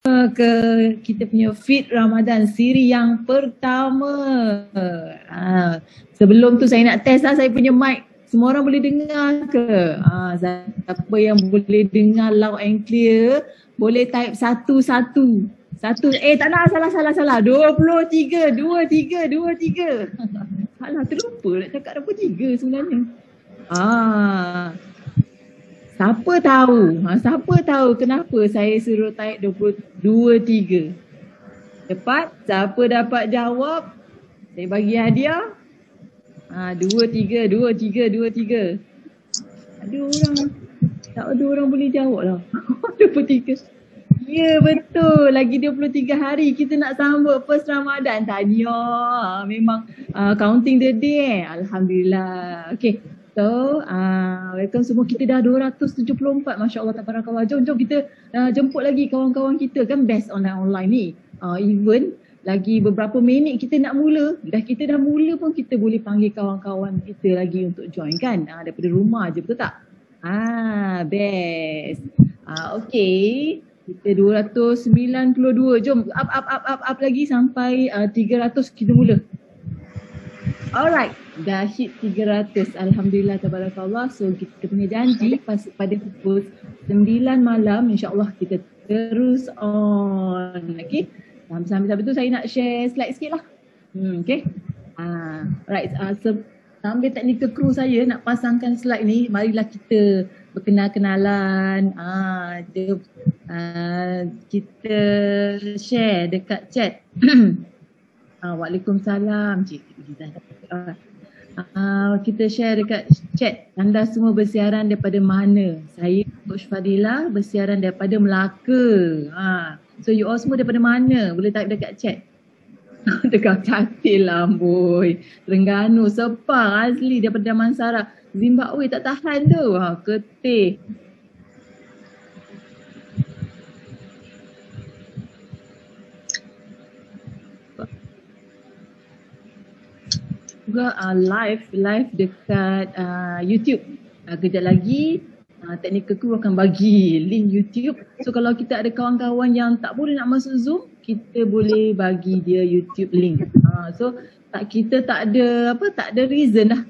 ke kita punya Fit Ramadan siri yang pertama. Sebelum tu saya nak test lah saya punya mic. Semua orang boleh dengar ke? Siapa yang boleh dengar loud and clear, boleh type satu. Tak nak, salah. 23. Salah, terlupa nak cakap 23 sebenarnya. Siapa tahu kenapa saya suruh type 23. Cepat, siapa dapat jawab, saya bagi hadiah. 23. Tak ada orang boleh jawab lah. 23. Ya, betul. Lagi 23 hari kita nak sambut first Ramadan. Tahniah. Memang counting the day. Alhamdulillah. Okay. So, welcome semua. Kita dah 274. Masya Allah, tabarakallah. Jom kita jemput lagi kawan-kawan kita. Kan best online ni. Even lagi beberapa minit kita nak mula. Kita dah mula pun kita boleh panggil kawan-kawan kita lagi untuk join kan. Daripada rumah je, betul tak? Best. Okay. Kita 292. Jom up lagi sampai 300 kita mula. Alright, dah hit 300. Alhamdulillah, tabarakallah. So kita punya janji pada pukul 9 malam insya-Allah kita terus on. Okay. Sambil tu saya nak share slide sikit lah. Okay. Right. Sambil technical crew saya nak pasangkan slide ni, marilah kita berkenal-kenalan. Kita share dekat chat. Waalaikumsalam. Kita share dekat chat. Anda semua bersiaran daripada mana? Saya Coach Fadilah bersiaran daripada Melaka. So you all semua daripada mana? Boleh type dekat chat. Dekat Katil lah boy. Terengganu, Sepang, Azli daripada Damansara. Zimbabwe tak tahan tu. Ketih. Juga live dekat YouTube. Kejap lagi technical crew akan bagi link YouTube. So kalau kita ada kawan-kawan yang tak boleh nak masuk Zoom, kita boleh bagi dia YouTube link. So kita tak ada reason lah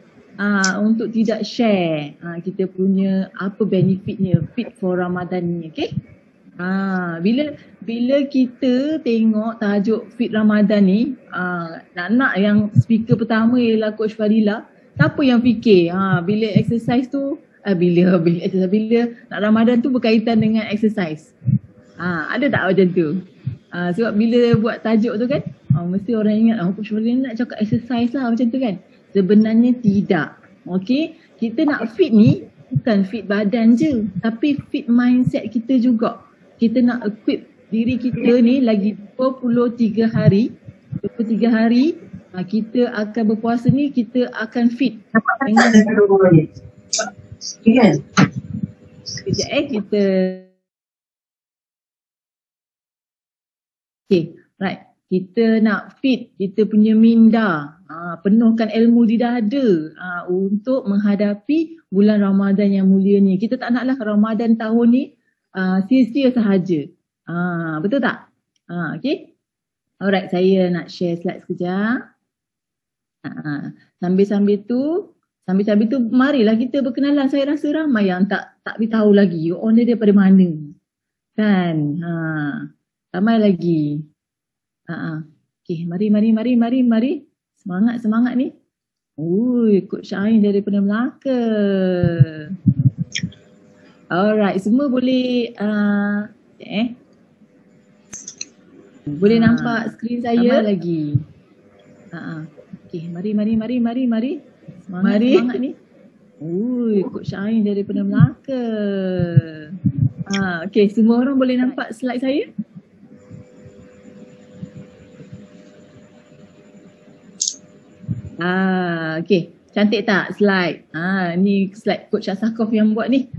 untuk tidak share kita punya apa benefitnya Fit for Ramadan ni, okay? Bila kita tengok tajuk Fit Ramadan ni, nak yang speaker pertama ialah Coach Fadilah. Siapa yang fikir bila exercise tu bila nak Ramadan tu berkaitan dengan exercise? Ada tak macam tu? Sebab bila buat tajuk tu kan, mesti orang ingat Coach Fadilah nak cakap exercise lah macam tu kan. Sebenarnya tidak. Okay, kita nak fit ni bukan fit badan je, tapi fit mindset kita juga. Kita nak equip diri kita ni lagi 23 hari. Kita akan berpuasa ni, kita akan fit. Sekejap kita. Okay, right. Kita nak fit kita punya minda. Penuhkan ilmu di dada untuk menghadapi bulan Ramadan yang mulia ni. Kita tak naklah Ramadan tahun ni sia-sia sahaja. Betul tak? Okay. Alright, saya nak share slide sekejap. Sambil-sambil tu marilah kita berkenalan. Saya rasa ramai yang tak tahu lagi you on dia daripada mana. Kan? Ramai lagi. Okay, mari. Semangat ni. Coach Ain daripada Melaka. Alright, semua boleh boleh nampak skrin saya lagi. Okay, mari. Semangat ni. Coach Ain daripada Melaka. Okay, semua orang boleh nampak slide saya? Okay, cantik tak slide? Ni slide Coach Asakov yang buat ni.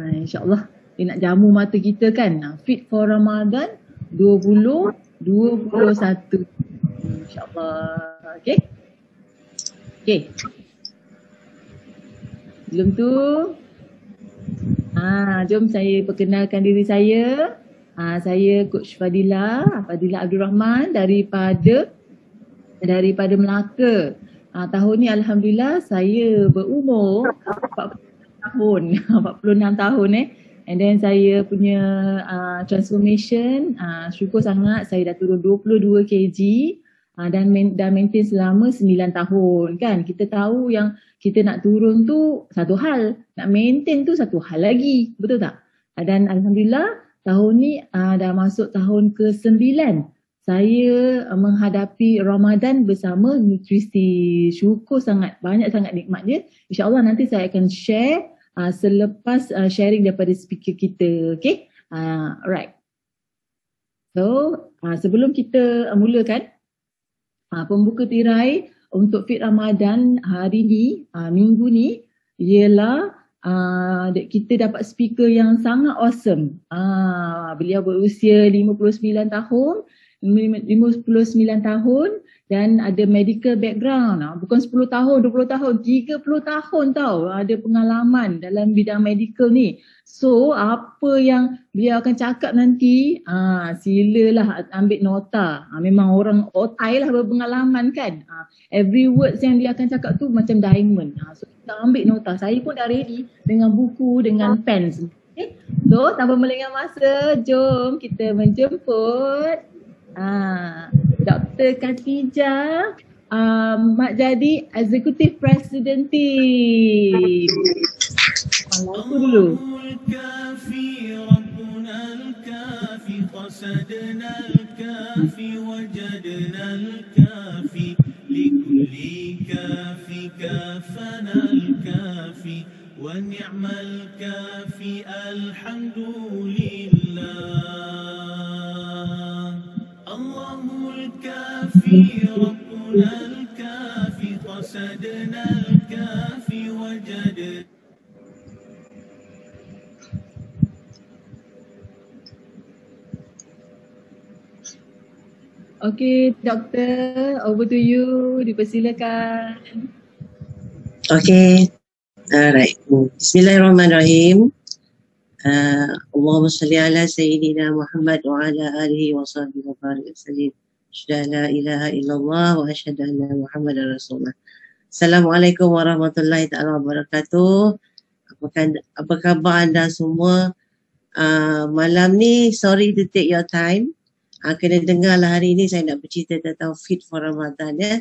InsyaAllah dia nak jamu mata kita kan. Fit for Ramadan 2021. InsyaAllah. Okay. Sebelum tu jom saya perkenalkan diri saya. Saya Coach Fadila Abdul Rahman daripada Melaka. Tahun ni alhamdulillah saya berumur 40 tahun, 46 tahun And then saya punya transformation, syukur sangat saya dah turun 22 kg dan maintain selama 9 tahun kan. Kita tahu yang kita nak turun tu satu hal, nak maintain tu satu hal lagi, betul tak? Dan alhamdulillah tahun ni dah masuk tahun ke-9 saya menghadapi Ramadan bersama nutrisi. Syukur sangat, banyak sangat nikmat dia. InsyaAllah nanti saya akan share selepas sharing daripada speaker kita. Okay? Alright. So, sebelum kita mulakan pembuka tirai untuk Fit Ramadan hari ni, minggu ni, ialah kita dapat speaker yang sangat awesome. Beliau berusia 59 tahun dan ada medical background. Bukan 10 tahun, 20 tahun, 30 tahun tau ada pengalaman dalam bidang medical ni. So apa yang beliau akan cakap nanti, silalah ambil nota. Memang orang otai lah berpengalaman kan. Every words yang dia akan cakap tu macam diamond. So kita ambil nota. Saya pun dah ready dengan buku, dengan pen. Okay? So tanpa melengah masa, jom kita menjemput Dr. Khatijah Mak Jadi Executive President Team. Lagu dulu. الله الكافي ربنا الكافي قصدنا الكافي وجدنا. Okay, Doktor, over to you. Dipersilakan. Okay, alright. Bismillahirrahmanirrahim. Allahumma salli ala Sayyidina Muhammad wa ala alihi wa sahbihi wa barik wasallim. Asyhadu la ilaha illallah wa asyhadu anna Muhammadar Rasulullah. Assalamualaikum warahmatullahi taala wabarakatuh. Apa khabar anda semua? Malam ni sorry to take your time. Kena dengarlah hari ni saya nak bercerita tentang Fit for Ramadan ya.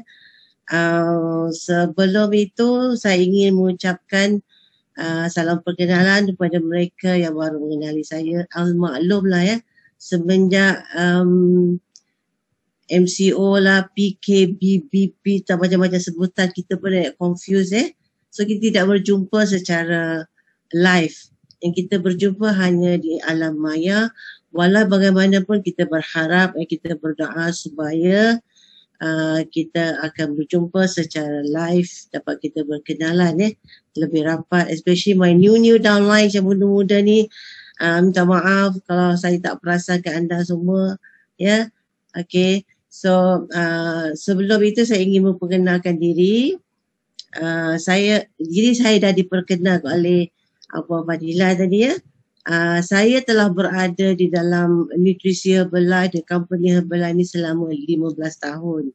Sebelum itu saya ingin mengucapkan salam perkenalan kepada mereka yang baru mengenali saya. Maklum lah ya, semenjak MCO lah, PK, BBP, macam-macam sebutan kita pun confused So kita tidak berjumpa secara live. Yang kita berjumpa hanya di alam maya. Walau bagaimanapun kita berharap, kita berdoa supaya kita akan berjumpa secara live, dapat kita berkenalan lebih rapat, especially my new downline yang muda-muda ni. Minta maaf kalau saya tak perasankan anda semua ya. Okay, so sebelum itu saya ingin memperkenalkan diri. Saya dah diperkenalkan oleh Abu Fadila tadi ya. Saya telah berada di dalam nutrisi Herbalife, the company Herbalife ni selama 15 tahun.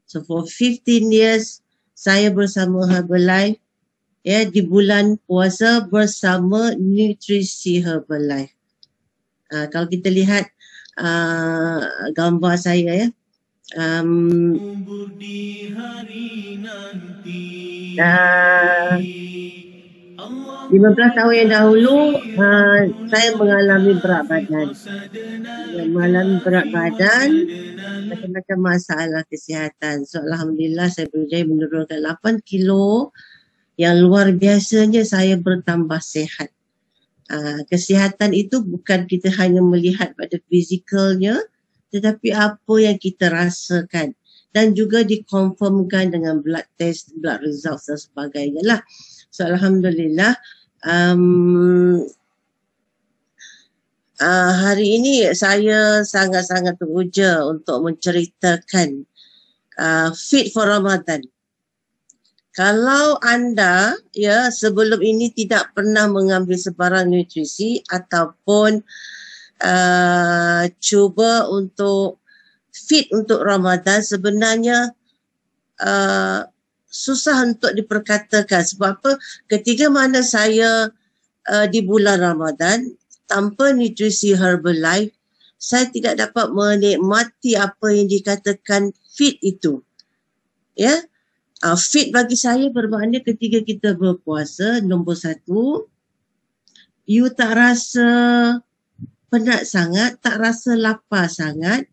So for 15 years saya bersama Herbalife ya, di bulan puasa bersama nutrisi Herbalife. Kalau kita lihat gambar saya ya. 15 tahun yang dahulu saya mengalami berat badan. Macam-macam masalah kesihatan. So alhamdulillah saya berjaya menurunkan 8 kilo yang luar biasanya saya bertambah sihat. Kesihatan itu bukan kita hanya melihat pada fizikalnya, tetapi apa yang kita rasakan dan juga dikonfirmkan dengan blood test, blood results dan sebagainya lah. So alhamdulillah hari ini saya sangat-sangat teruja untuk menceritakan Fit for Ramadan. Kalau anda ya sebelum ini tidak pernah mengambil sebarang nutrisi ataupun cuba untuk fit untuk Ramadan sebenarnya susah untuk diperkatakan. Sebab apa? Ketika mana saya di bulan Ramadan tanpa nutrisi Herbalife, saya tidak dapat menikmati apa yang dikatakan fit itu. Ya, fit bagi saya bermakna ketika kita berpuasa, nombor satu, you tak rasa penat sangat, tak rasa lapar sangat.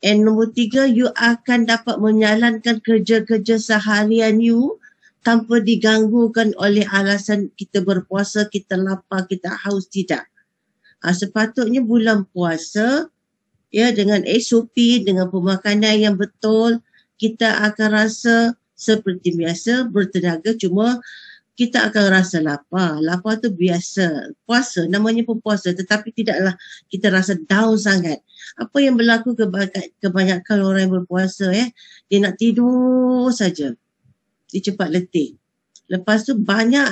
And nombor tiga, you akan dapat menjalankan kerja-kerja seharian you tanpa diganggukan oleh alasan kita berpuasa, kita lapar, kita haus, tidak. Sepatutnya bulan puasa, ya, dengan SOP, dengan pemakanan yang betul, kita akan rasa seperti biasa, bertenaga, cuma kita akan rasa lapar. Lapar tu biasa. Puasa, namanya pun puasa, tetapi tidaklah kita rasa down sangat. Apa yang berlaku kebanyakan orang yang berpuasa, dia nak tidur saja. Dia cepat letih. Lepas tu banyak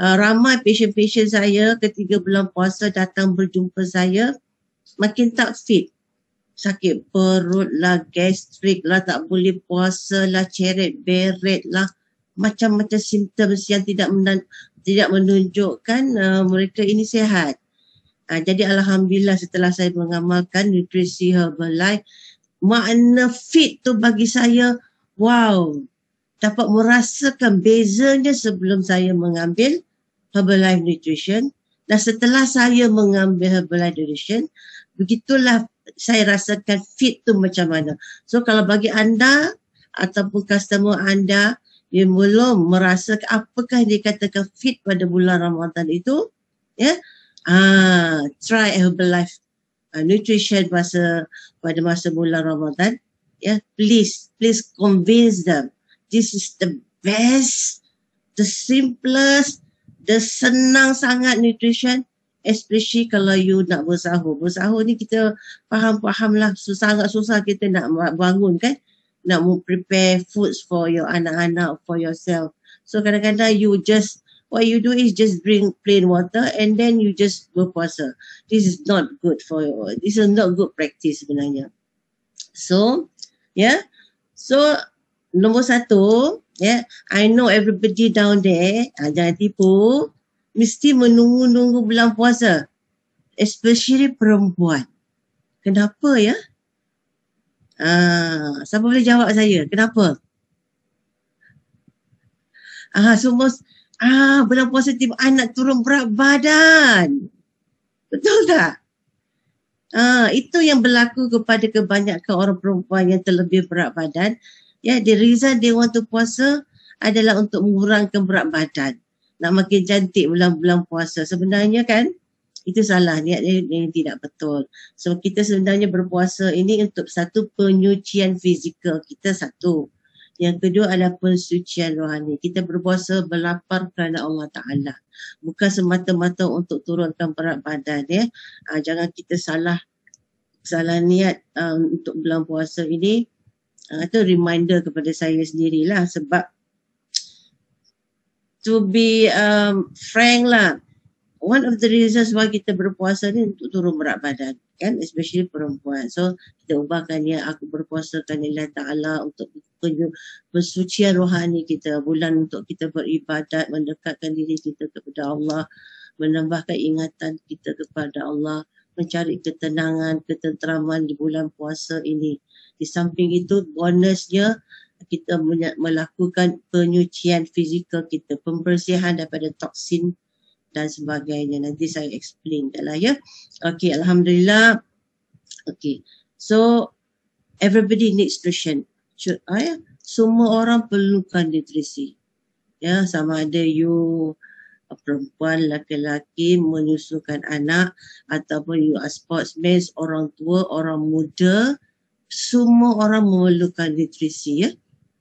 ramai patient-patient saya ketika bulan puasa datang berjumpa saya, makin tak fit. Sakit perut lah, gastrik lah, tak boleh puasa lah, ceret beret lah, macam-macam simptom yang tidak menunjukkan mereka ini sihat. Jadi Alhamdulillah setelah saya mengamalkan nutrisi Herbalife, makna fit tu bagi saya, wow, dapat merasakan bezanya sebelum saya mengambil Herbalife Nutrition, dan setelah saya mengambil Herbalife Nutrition, begitulah saya rasakan fit tu macam mana. So kalau bagi anda ataupun customer anda yang belum merasakan apakah yang dikatakan fit pada bulan Ramadan itu, ya, try Herbalife Nutrition pada masa bulan Ramadan, ya. Please convince them this is the best, the simplest, the senang sangat nutrition, especially kalau you nak bersahur. Bersahur ni kita faham lah, sangat susah kita nak bangun kan, nak prepare foods for your anak-anak, for yourself. So kadang-kadang what you do is just drink plain water and then you just berpuasa. This is not good for you. This is not good practice sebenarnya. So, so nombor satu, I know everybody down there, jangan tipu, mesti menunggu-nunggu bulan puasa. Especially perempuan. Kenapa ya? Siapa boleh jawab saya? Kenapa? Semua, bulan puasa tiba, nak turun berat badan. Betul tak? Itu yang berlaku kepada kebanyakan orang perempuan yang terlebih berat badan. The reason they want to puasa adalah untuk mengurangkan berat badan. Nak makin cantik bulan-bulan puasa. Sebenarnya kan, itu salah. Niat yang tidak betul. So, kita sebenarnya berpuasa ini untuk satu, penyucian fizikal kita satu. Yang kedua adalah pensucian rohani. Kita berpuasa berlapar kerana Allah Ta'ala. Bukan semata-mata untuk turunkan berat badan. Jangan kita salah niat untuk bulan puasa ini. Itu reminder kepada saya sendirilah, sebab to be frank lah, one of the reasons why kita berpuasa ni untuk turun berat badan kan, especially perempuan. So kita ubahkan niat, aku berpuasa kerana Allah Ta'ala, untuk pensucian rohani kita, bulan untuk kita beribadat, mendekatkan diri kita kepada Allah, menambahkan ingatan kita kepada Allah, mencari ketenangan, ketenteraman di bulan puasa ini. Di samping itu, bonusnya kita melakukan penyucian fizikal kita, pembersihan daripada toksin dan sebagainya. Nanti saya explain dah lah ya. Okay, Alhamdulillah. Okay, so everybody needs nutrition. Semua orang perlukan nutrisi. Ya, sama ada you perempuan, laki-laki, menyusukan anak, ataupun you are sportsmen, orang tua, orang muda, semua orang memerlukan nutrisi, ya.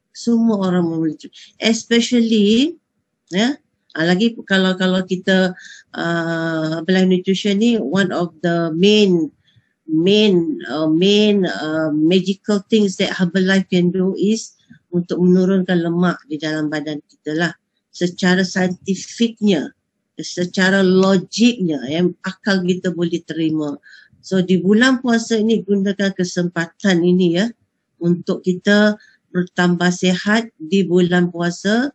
Semua orang memerlukan, especially, ya. Lagi kalau kita Herbalife Nutrition ni, one of the main magical things that Herbalife can do is untuk menurunkan lemak di dalam badan kita lah. Secara saintifiknya, secara logiknya, yang akal kita boleh terima, So di bulan puasa ini gunakan kesempatan ini ya untuk kita bertambah sihat di bulan puasa,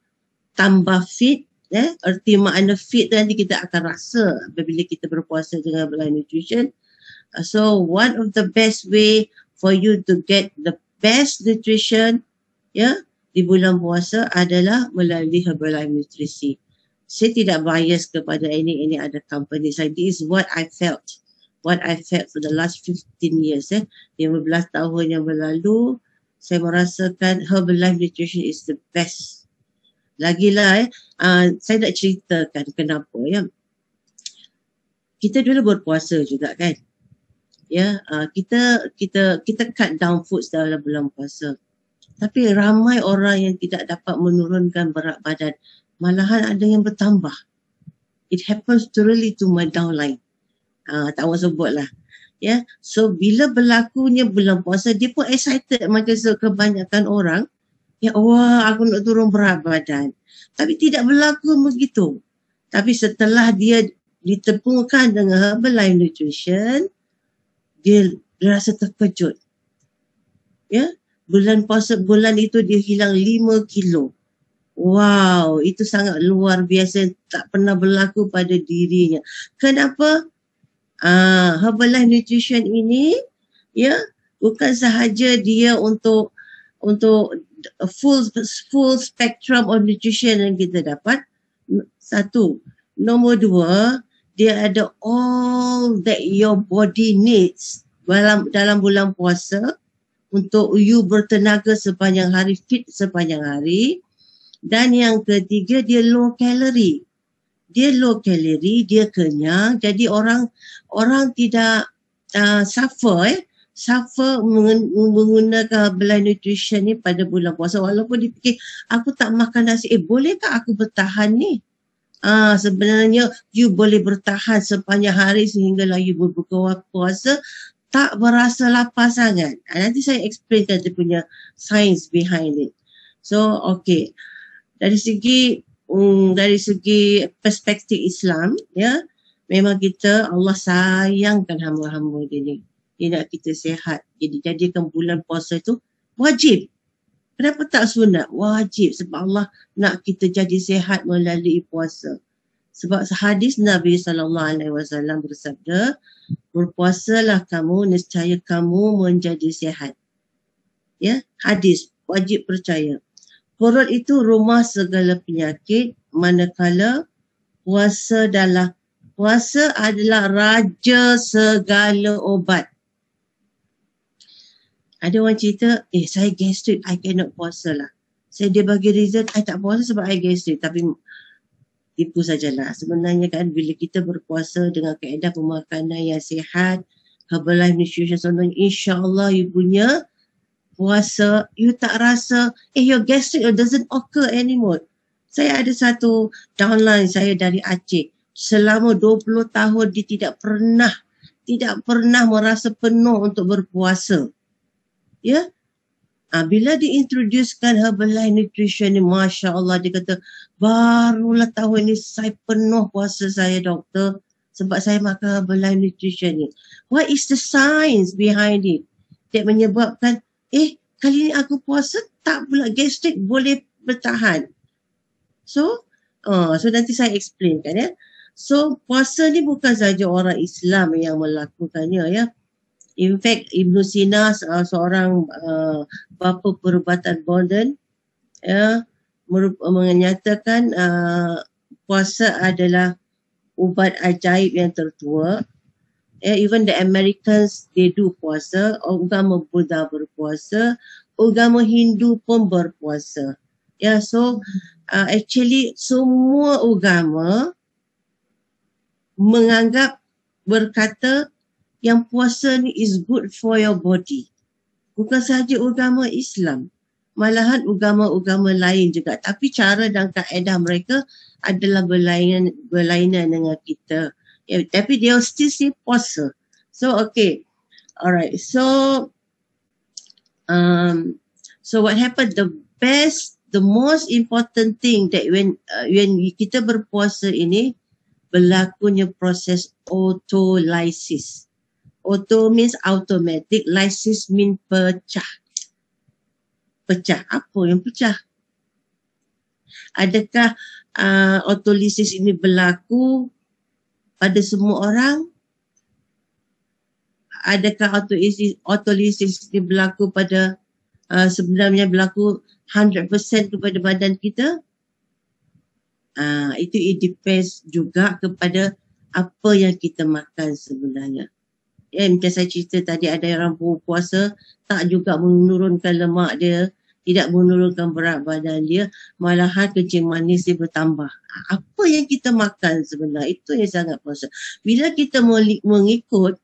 tambah fit. Erti makna fit nanti kita akan rasa apabila kita berpuasa dengan Herbalife Nutrition. So one of the best way for you to get the best nutrition di bulan puasa adalah melalui Herbalife Nutrisi. Saya tidak bias kepada ini ada company saya. This is what I felt for the last 15 years. 15 tahun yang berlalu, saya merasakan Herbalife Nutrition is the best. Lagilah saya nak ceritakan kenapa ya. Kita dulu berpuasa juga kan. Ya, kita cut down foods dalam bulan puasa. Tapi ramai orang yang tidak dapat menurunkan berat badan. Malahan ada yang bertambah. It happens really to my downline. Tak mahu sebut lah. Ya, so bila berlakunya bulan puasa, dia pun excited macam kebanyakan orang. Ya, wah aku nak turun berat badan. Tapi tidak berlaku begitu. Tapi setelah dia ditepungkan dengan Herbalife Nutrition, dia rasa terkejut. Ya, bulan puasa bulan itu dia hilang 5 kilo. Wow, itu sangat luar biasa, tak pernah berlaku pada dirinya. Kenapa? Herbalife Nutrition ini ya bukan sahaja dia untuk a full spectrum of nutrition yang kita dapat. Satu. Nombor dua, dia ada all that your body needs dalam bulan puasa untuk you bertenaga sepanjang hari, fit sepanjang hari. Dan yang ketiga, dia low calorie. Dia low calorie, dia kenyang. Jadi orang tidak suffer menggunakan Herbalife Nutrition ni pada bulan puasa. Walaupun dia fikir, aku tak makan nasi. Bolehkah aku bertahan ni? Sebenarnya you boleh bertahan sepanjang hari sehinggalah you berbuka puasa. Tak berasa lapar sangat. Nanti saya explainkan dia punya science behind it. So, okay. Dari segi perspektif Islam, ya, memang Allah sayangkan hamba-hamba dia ni. Dia nak kita sihat. Jadi jadikan bulan puasa itu wajib. Kenapa tak sunat? Wajib. Sebab Allah nak kita jadi sihat melalui puasa. Sebab hadis Nabi SAW bersabda, berpuasalah kamu, nescaya kamu menjadi sihat. Ya, hadis wajib percaya. Perut itu rumah segala penyakit, manakala puasa adalah raja segala obat. Ada orang cerita, saya gastrik, I cannot puasa lah. Dia bagi reason, I tak puasa sebab I gastrik. Tapi tipu sajalah. Sebenarnya kan bila kita berpuasa dengan kaedah pemakanan yang sihat, Herbalife Nutrition, insya-Allah you punya puasa, you tak rasa, your gastric doesn't occur anymore. Saya ada satu downline saya dari Aceh. Selama 20 tahun dia tidak pernah merasa penuh untuk berpuasa. Ya. Bila diintroducekan Herbalife Nutrition ni, Masya Allah, dia kata, barulah tahun ni saya penuh puasa saya, doktor. Sebab saya makan Herbalife Nutrition ni. What is the science behind it? Dia menyebabkan, kali ni aku puasa, tak pula gastrik, boleh bertahan. So nanti saya explainkan ya. So, puasa ni bukan saja orang Islam yang melakukannya ya. In fact, Ibn Sina, seorang bapa perubatan modern, menyatakan puasa adalah ubat ajaib yang tertua. Even the Americans, they do puasa. Agama Buddha berpuasa. Agama Hindu pun berpuasa. So actually semua agama menganggap, berkata yang puasa ni is good for your body. Bukan sahaja agama Islam, malahan agama-agama lain juga. Tapi cara dan kaedah mereka adalah berlainan dengan kita. Tapi dia still say puasa. So okay, alright. So what happened? The most important thing that when kita berpuasa ini, berlakunya proses autolysis. Auto means automatic, lysis means pecah. Pecah, apa yang pecah? Adakah autolisis ini berlaku pada semua orang? Adakah autolisis ini berlaku pada sebenarnya berlaku 100% kepada badan kita? Itu it depends juga kepada apa yang kita makan sebenarnya. Macam saya cerita tadi, ada orang puasa tak juga menurunkan lemak dia, tidak menurunkan berat badan dia, malahan kencing manis dia bertambah. Apa yang kita makan sebenarnya, itu yang sangat puasa. Bila kita mengikut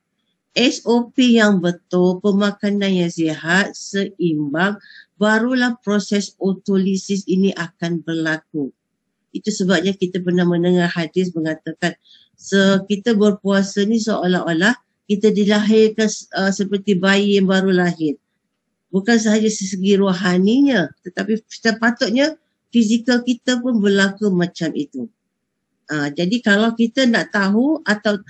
SOP yang betul, pemakanan yang sihat, seimbang, barulah proses autolisis ini akan berlaku. Itu sebabnya kita pernah mendengar hadis mengatakan, kita berpuasa ni seolah-olah kita dilahirkan seperti bayi yang baru lahir. Bukan sahaja segi rohaninya, tetapi sepatutnya fizikal kita pun berlaku macam itu. Jadi kalau kita nak tahu atau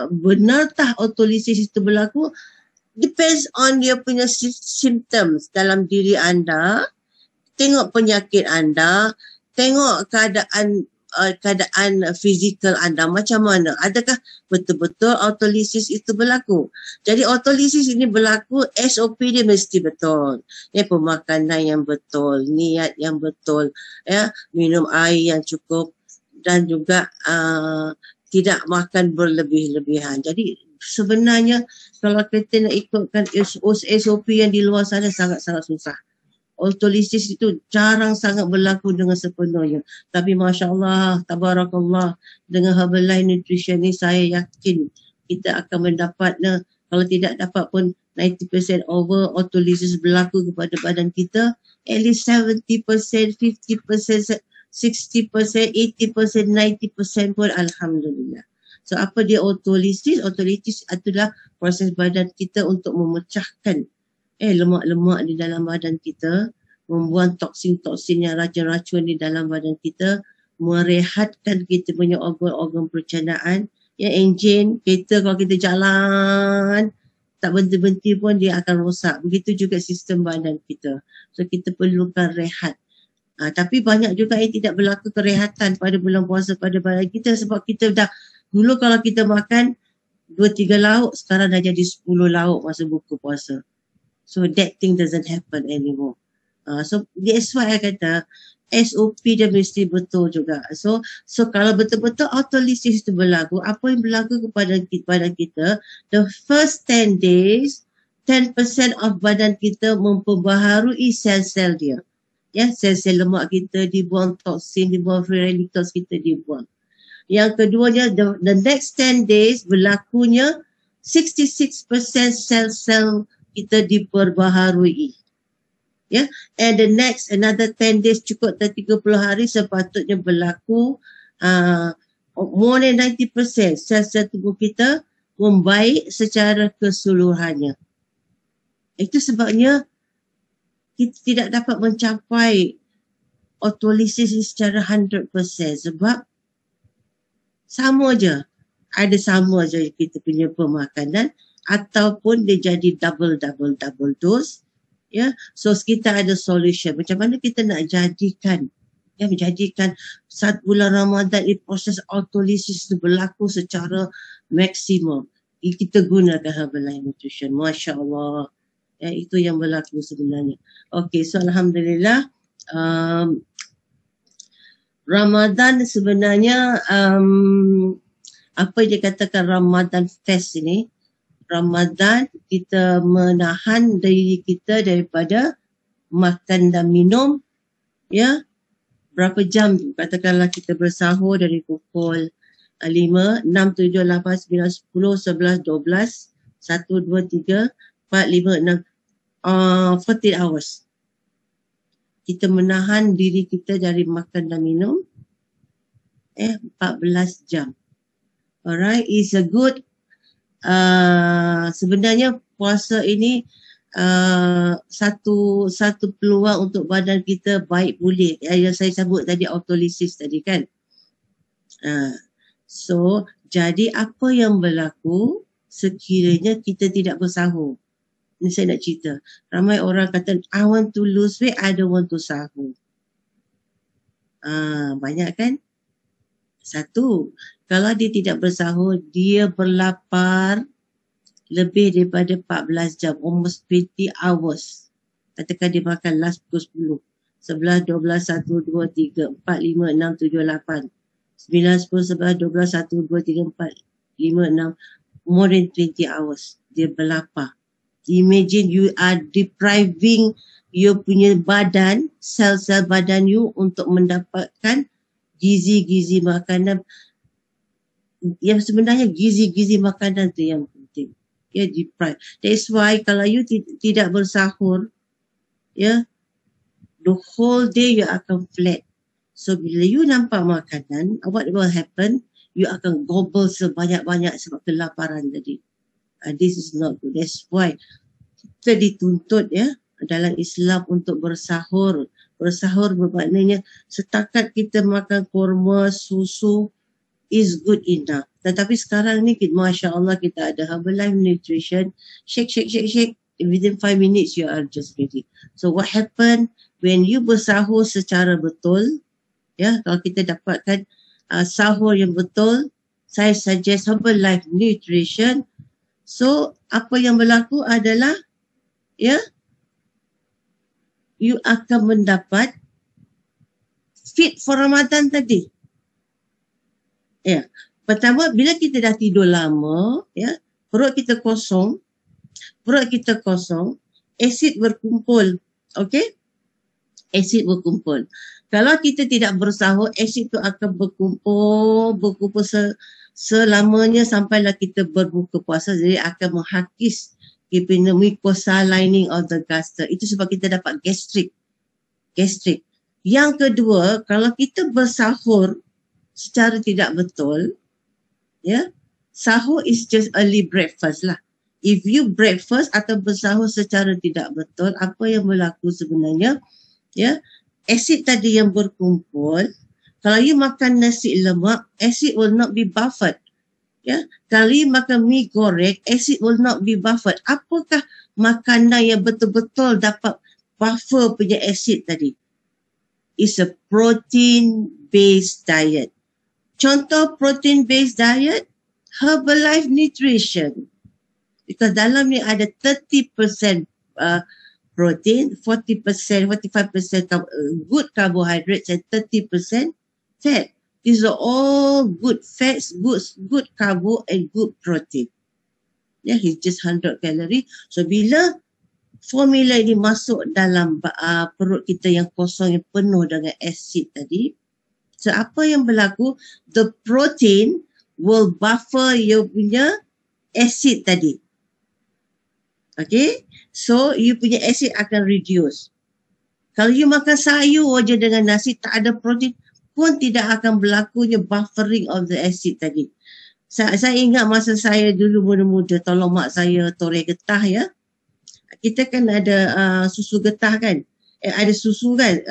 benarkah autolisis itu berlaku, depends on dia punya symptoms dalam diri anda, tengok penyakit anda, tengok keadaan fizikal anda macam mana. Adakah betul-betul autolisis itu berlaku? Jadi autolisis ini berlaku, SOP dia mesti betul. Pemakanan yang betul, niat yang betul, minum air yang cukup dan juga tidak makan berlebih-lebihan. Jadi sebenarnya kalau kita nak ikutkan SOP yang di luar sana sangat-sangat susah. Autolisis itu jarang sangat berlaku dengan sepenuhnya. Tapi Masya Allah, Tabarakallah, dengan Herbalife Nutrition ni saya yakin kita akan mendapatnya, kalau tidak dapat pun 90% over autolisis berlaku kepada badan kita, at least 70%, 50%, 60%, 80%, 90% pun Alhamdulillah. So apa dia autolisis? Autolisis adalah proses badan kita untuk memecahkan lemak-lemak di dalam badan kita, membuang toksin-toksin yang racun-racun di dalam badan kita, merehatkan kita punya organ-organ pencernaan. Enjin kita kalau kita jalan tak berhenti-henti pun dia akan rosak. Begitu juga sistem badan kita. So kita perlukan rehat. Tapi banyak juga yang tidak berlaku kerehatan pada bulan puasa pada badan kita, sebab kita dah, dulu kalau kita makan 2-3 lauk, sekarang dah jadi 10 lauk masa buka puasa. So that thing doesn't happen anymore. So that's why I kata SOP dia mesti betul juga. So kalau betul-betul autolisis itu berlaku, apa yang berlaku kepada kita, the first 10 days, 10% of badan kita memperbaharui sel-sel dia. Sel-sel lemak kita dibuang, toksin dibuang, free radicals kita dibuang. Yang keduanya, the next 10 days berlakunya 66% sel-sel kita diperbaharui. And the next another 10 days, cukup 30 hari sepatutnya berlaku more than 90% sel-sel tubuh kita membaik secara keseluruhannya. Itu sebabnya kita tidak dapat mencapai autolisis secara 100% sebab sama je. Ada sama je kita punya pemakanan, ataupun dia jadi double dose. So kita ada solution. Macam mana kita nak menjadikan 1 bulan Ramadan ini proses autolisis berlaku secara maksimum. Kita gunakan Herbalife Nutrition. Masya Allah. Itu yang berlaku sebenarnya. Okay, so Alhamdulillah. Ramadan sebenarnya apa dia katakan Ramadan Fest ini, Ramadan kita menahan diri kita daripada makan dan minum berapa jam, katakanlah kita bersahur dari pukul 5, 6, 7, 8, 9, 10, 11, 12, 1, 2, 3, 4, 5, 6 14 hours. Kita menahan diri kita dari makan dan minum 14 jam. Alright, is a good sebenarnya puasa ini satu peluang untuk badan kita baik pulih. Yang saya sebut tadi autolisis tadi kan. So jadi apa yang berlaku sekiranya kita tidak bersahur. Ini saya nak cerita. Ramai orang kata, I want to lose weight, I don't want to sahur. Banyak kan? Satu, kalau dia tidak bersahur, dia berlapar lebih daripada 14 jam, almost 20 hours. Katakan dia makan last pukul 10, 11, 12, 1, 2, 3, 4, 5, 6, 7, 8, 9, 10, 11, 12, 1, 2, 3, 4, 5, 6, more than 20 hours. Dia berlapar. Imagine you are depriving you punya badan, sel-sel badan you untuk mendapatkan gizi-gizi makanan. Yang sebenarnya gizi-gizi makanan tu yang penting. Ya, deprive. That's why kalau you tidak bersahur, ya, the whole day you akan flat. So bila you nampak makanan, what will happen? You akan gobble sebanyak-banyak sebab kelaparan tadi. This is not good. That's why kita dituntut ya dalam Islam untuk bersahur. Bersahur bermaknanya setakat kita makan kurma, susu is good enough. Tetapi sekarang ni, Masya Allah, kita ada Herbalife Nutrition. Shake. Within 5 minutes, you are just ready. So what happened when you bersahur secara betul, ya, kalau kita dapatkan sahur yang betul, saya suggest Herbalife Nutrition. So apa yang berlaku adalah, ya, you akan mendapat fit for Ramadan tadi. Ya, pertama bila kita dah tidur lama, ya, perut kita kosong, asid berkumpul, okey? Asid berkumpul. Kalau kita tidak bersahur, asid tu akan berkumpul selamanya sampailah kita berbuka puasa, jadi akan menghakis kita mucosa lining of the gaster. Itu sebab kita dapat gastrik. Yang kedua, kalau kita bersahur secara tidak betul, ya, sahur is just early breakfast lah. If you breakfast atau bersahur secara tidak betul, apa yang berlaku sebenarnya, ya, asid tadi yang berkumpul, kalau you makan nasi lemak, asid will not be buffered. Ya, kalau you makan mi goreng, asid will not be buffered. Apakah makanan yang betul-betul dapat buffer punya asid tadi? It's a protein-based diet. Contoh protein-based diet, Herbalife Nutrition. Because dalam ni ada 30% protein, 40%, 45% good carbohydrates and 30% fat. These are all good fats, good carbo and good protein. Yeah, it's just 100 calorie. So bila formula ini masuk dalam perut kita yang kosong, yang penuh dengan asid tadi, so apa yang berlaku? The protein will buffer you punya asid tadi. Okay, so you punya asid akan reduce. Kalau you makan sayur aja dengan nasi, tak ada protein, pun tidak akan berlakunya buffering of the acid tadi. Saya ingat masa saya dulu muda-muda, tolong mak saya toreh getah ya. Kita kan ada susu getah kan. Ada susu kan,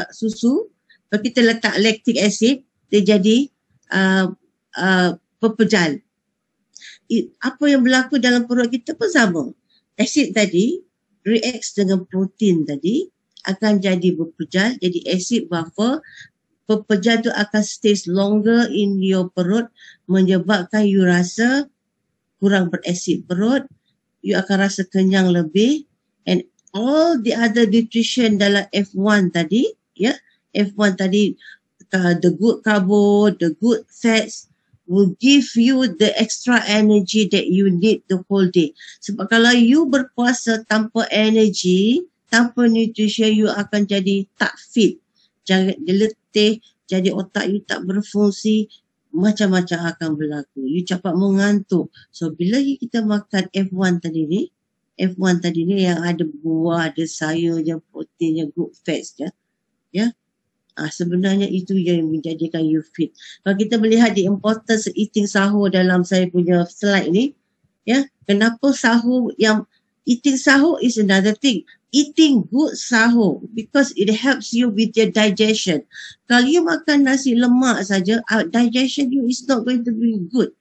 susu. Kalau kita letak lactic acid, dia jadi pepejal. Apa yang berlaku dalam perut kita pun sama. Acid tadi reacts dengan protein tadi, akan jadi berpejal, jadi acid buffer. Pepejal tu akan stays longer in your perut, menyebabkan you rasa kurang berasid perut, you akan rasa kenyang lebih, and all the other nutrition dalam F1 tadi, ya, F1 tadi, the good carbo, the good fats will give you the extra energy that you need the whole day. Sebab kalau you berpuasa tanpa energy, tanpa nutrition, you akan jadi tak fit. Jangan letih, jadi otak you tak berfungsi, macam-macam akan berlaku. You cepat mengantuk. So bila kita makan F1 tadi ni yang ada buah, ada sayur, yang protein, yang good fats, ya. Sebenarnya itu yang menjadikan you fit. Kalau kita melihat the importance eating sahur dalam saya punya slide ni, ya, kenapa sahur eating sahur is another thing. Eating good sahur because it helps you with your digestion. Kalau you makan nasi lemak saja, digestion you is not going to be good.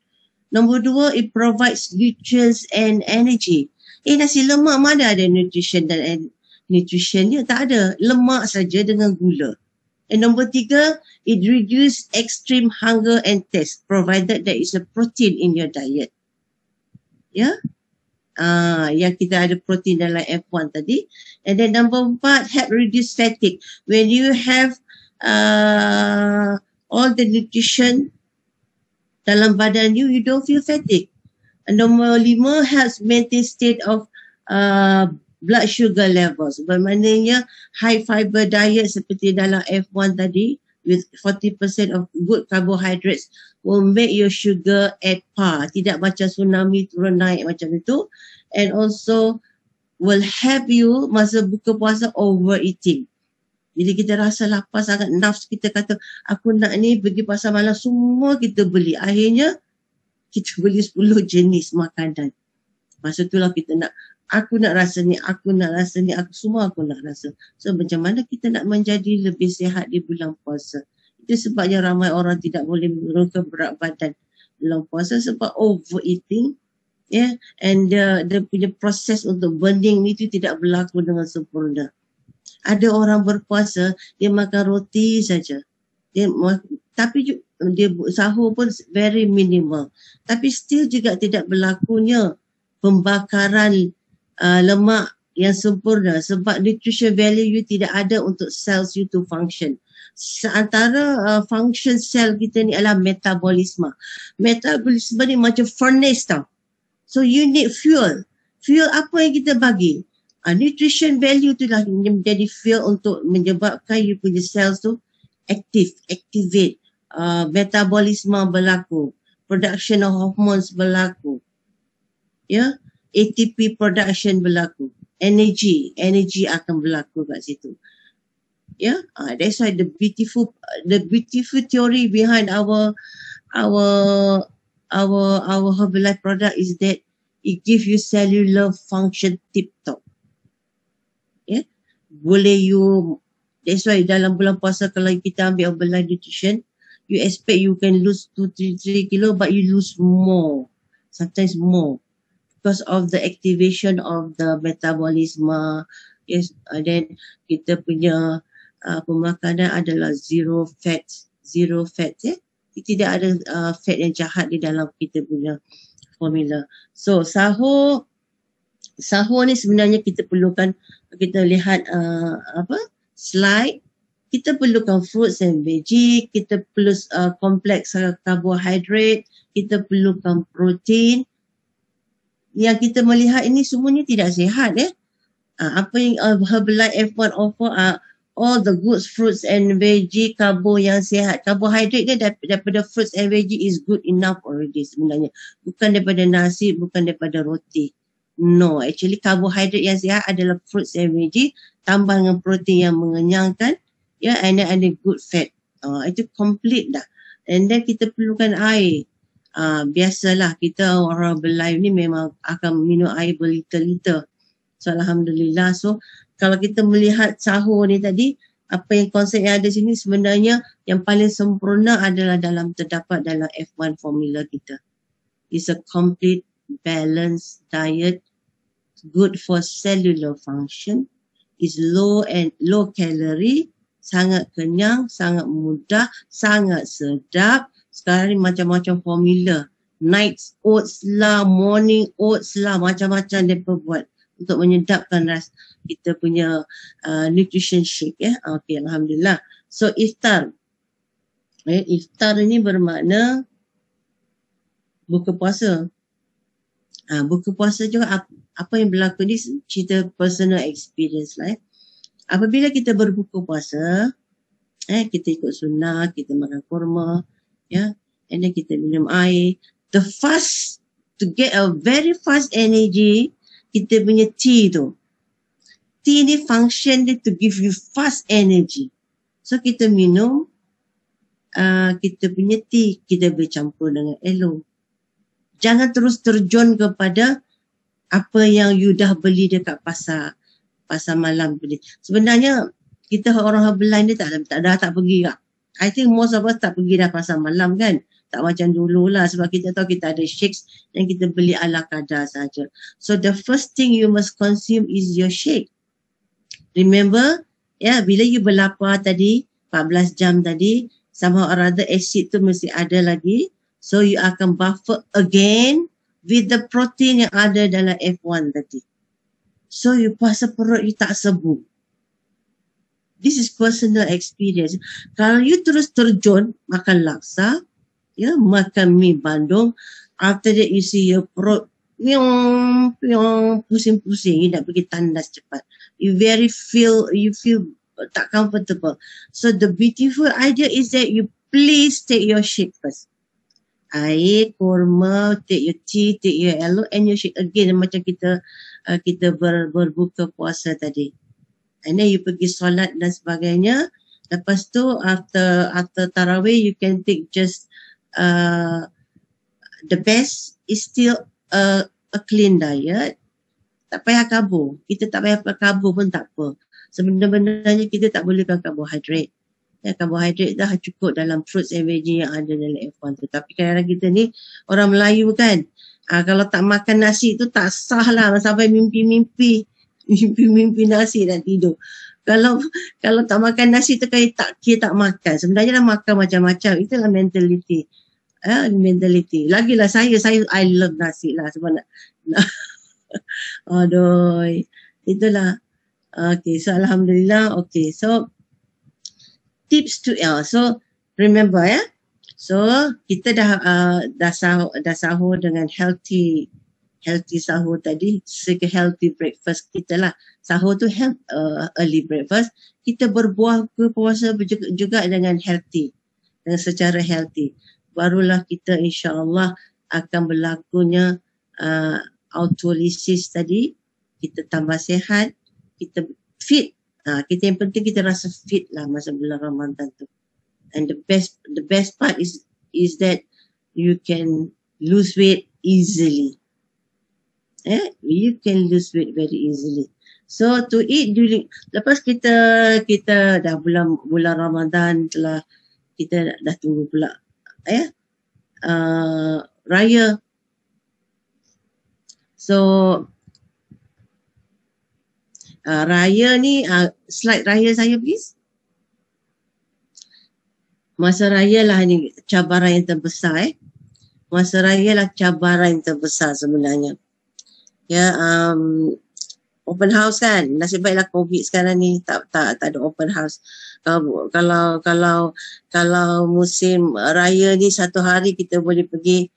Nombor 2, it provides nutrients and energy. Nasi lemak mana ada nutrition dan nutrition dia? Tak ada. Lemak saja dengan gula. And nombor 3, it reduces extreme hunger and thirst provided there is a protein in your diet. Ya. Yang kita ada protein dalam F1 tadi. And then number 4, help reduce fatigue. When you have all the nutrition dalam badan you don't feel fatigue. And nombor 5, helps maintain state of blood sugar levels. Bermaknanya high fiber diet seperti dalam F1 tadi with 40% of good carbohydrates will make your sugar at par. Tidak macam tsunami turun naik macam itu. And also will help you masa buka puasa overeating. Jadi kita rasa lapar sangat, nafs kita kata aku nak ni pergi pasar malam, semua kita beli. Akhirnya kita beli 10 jenis makanan. Masa itulah kita nak, aku nak rasa ni, aku nak rasa ni, semua aku nak rasa. So macam mana kita nak menjadi lebih sihat di bulan puasa? Itu sebabnya ramai orang tidak boleh menurunkan berat badan dalam puasa sebab overeating. Yeah, and dia punya proses untuk burning ni tu tidak berlaku dengan sempurna. Ada orang berpuasa, dia makan roti saja. Tapi dia sahur pun very minimal. Tapi still juga tidak berlakunya pembakaran lemak yang sempurna sebab nutrition value you tidak ada untuk cells you to function. Seantara function sel kita ni adalah metabolisme. Metabolisme ni macam furnace tau. So you need fuel. Fuel apa yang kita bagi? Nutrition value tu lah yang menjadi fuel untuk menyebabkan you punya cells tu activate. Metabolisme berlaku. Production of hormones berlaku. Ya, ATP production berlaku. Energy akan berlaku kat situ. Ya, that's why the beautiful theory behind our Herbalife product is that it gives you cellular function tip top. Ya, boleh you, that's why dalam bulan puasa kalau kita ambil Herbalife Nutrition, you expect you can lose 2-3 kilo but you lose more, sometimes more because of the activation of the metabolism. Yes, then kita punya pemakanan adalah zero fat ya. Tidak ada fat yang jahat di dalam kita punya formula. So sahur ni sebenarnya kita perlukan, kita lihat slide, kita perlukan fruits and veggie, kita perlu kompleks karbohidrat, kita perlukan protein. Yang kita melihat ini semuanya tidak sihat ya. Apa yang Herbalife F1 offer all the good fruits and veggie, karbo yang sihat. Karbohidrat dia daripada fruits and veggie is good enough already sebenarnya. Bukan daripada nasi, bukan daripada roti. No, actually karbohidrat yang sihat adalah fruits and veggie tambah dengan protein yang mengenyangkan, ya, and then ada good fat. Itu complete dah. And then kita perlukan air. Biasalah kita orang Herbalife ni memang akan minum air berliter-liter. So alhamdulillah. So kalau kita melihat sahur ni tadi, apa yang konsep yang ada sini sebenarnya yang paling sempurna adalah terdapat dalam F1 formula kita. It's a complete balanced diet, good for cellular function, is low calorie, sangat kenyang, sangat mudah, sangat sedap. Sekarang ni macam-macam formula. Night oats lah, morning oats lah, macam-macam dia buat untuk menyedapkan rasa kita punya nutrition shake ya. Okay, alhamdulillah. So iftar. Iftar ini bermakna buka puasa. Buka puasa juga apa yang berlaku ni cerita personal experience lah. Apabila kita berbuka puasa, kita ikut sunnah, kita makan kurma, ya, and then kita minum air. The fast, to get a very fast energy, kita punya tea tu. Tea ni function dia to give you fast energy. So kita minum, kita punya tea, kita boleh campur dengan elo. Jangan terus terjun kepada apa yang you dah beli dekat pasar malam beli. Sebenarnya kita orang Herbalife ni tak pergi lah. I think most of us tak pergi dah pasar malam kan. tak macam dulu lah, sebab kita tahu kita ada shakes dan kita beli ala kadar saja. So the first thing you must consume is your shake. Remember, bila you berlapar tadi 14 jam tadi, somehow or other acid tu mesti ada lagi. So you akan buffer again with the protein yang ada dalam F1 tadi. So you pasal perut you tak sebut. This is personal experience. Kalau you terus terjun makan laksa, makan mi Bandung, after that you see your perut pusing-pusing, you nak pergi tandas cepat. You feel tak comfortable. So the beautiful idea is that you please take your shake first. Air, kurma, take your tea, take your aloe and your shake again, macam kita berbuka puasa tadi. And then you pergi solat dan sebagainya. Lepas tu after tarawih you can take just the best is still a clean diet. Tak payah karbo. Kita tak payah karbo pun tak apa. Sebenarnya kita tak bolehkan karbohidrat. Karbohidrat dah cukup dalam fruits and veggie yang ada dalam F1 tu. Tapi kadang-kadang kita ni orang Melayu kan, kalau tak makan nasi tu tak sah lah, sampai mimpi nasi dan tidur. Kalau tak makan nasi tu kira tak makan. Sebenarnya dah makan macam-macam. Itulah mentality. Mentality. Lagilah saya I love nasi lah sebab nak aduh. Itulah. Okay, so alhamdulillah. Okay, so tips to so remember So kita dah sahur dengan healthy sahur tadi, healthy breakfast kita lah. Sahur tu early breakfast. Kita berbuah ke puasa juga dengan healthy, dengan secara healthy. Barulah kita insya-Allah akan berlakunya autolysis tadi. Kita tambah sihat, kita fit. Kita yang penting kita rasa fit lah masa bulan Ramadan tu. And the best part is that you can lose weight easily. You can lose weight very easily. So to eat during, lepas kita dah bulan Ramadan telah, kita dah tunggu pula raya. So raya ni, slide raya saya please. Masa raya lah ni cabaran yang terbesar Masa raya lah cabaran yang terbesar sebenarnya. Open house kan. Nasib baiklah COVID sekarang ni tak ada open house. Kalau musim raya ni satu hari kita boleh pergi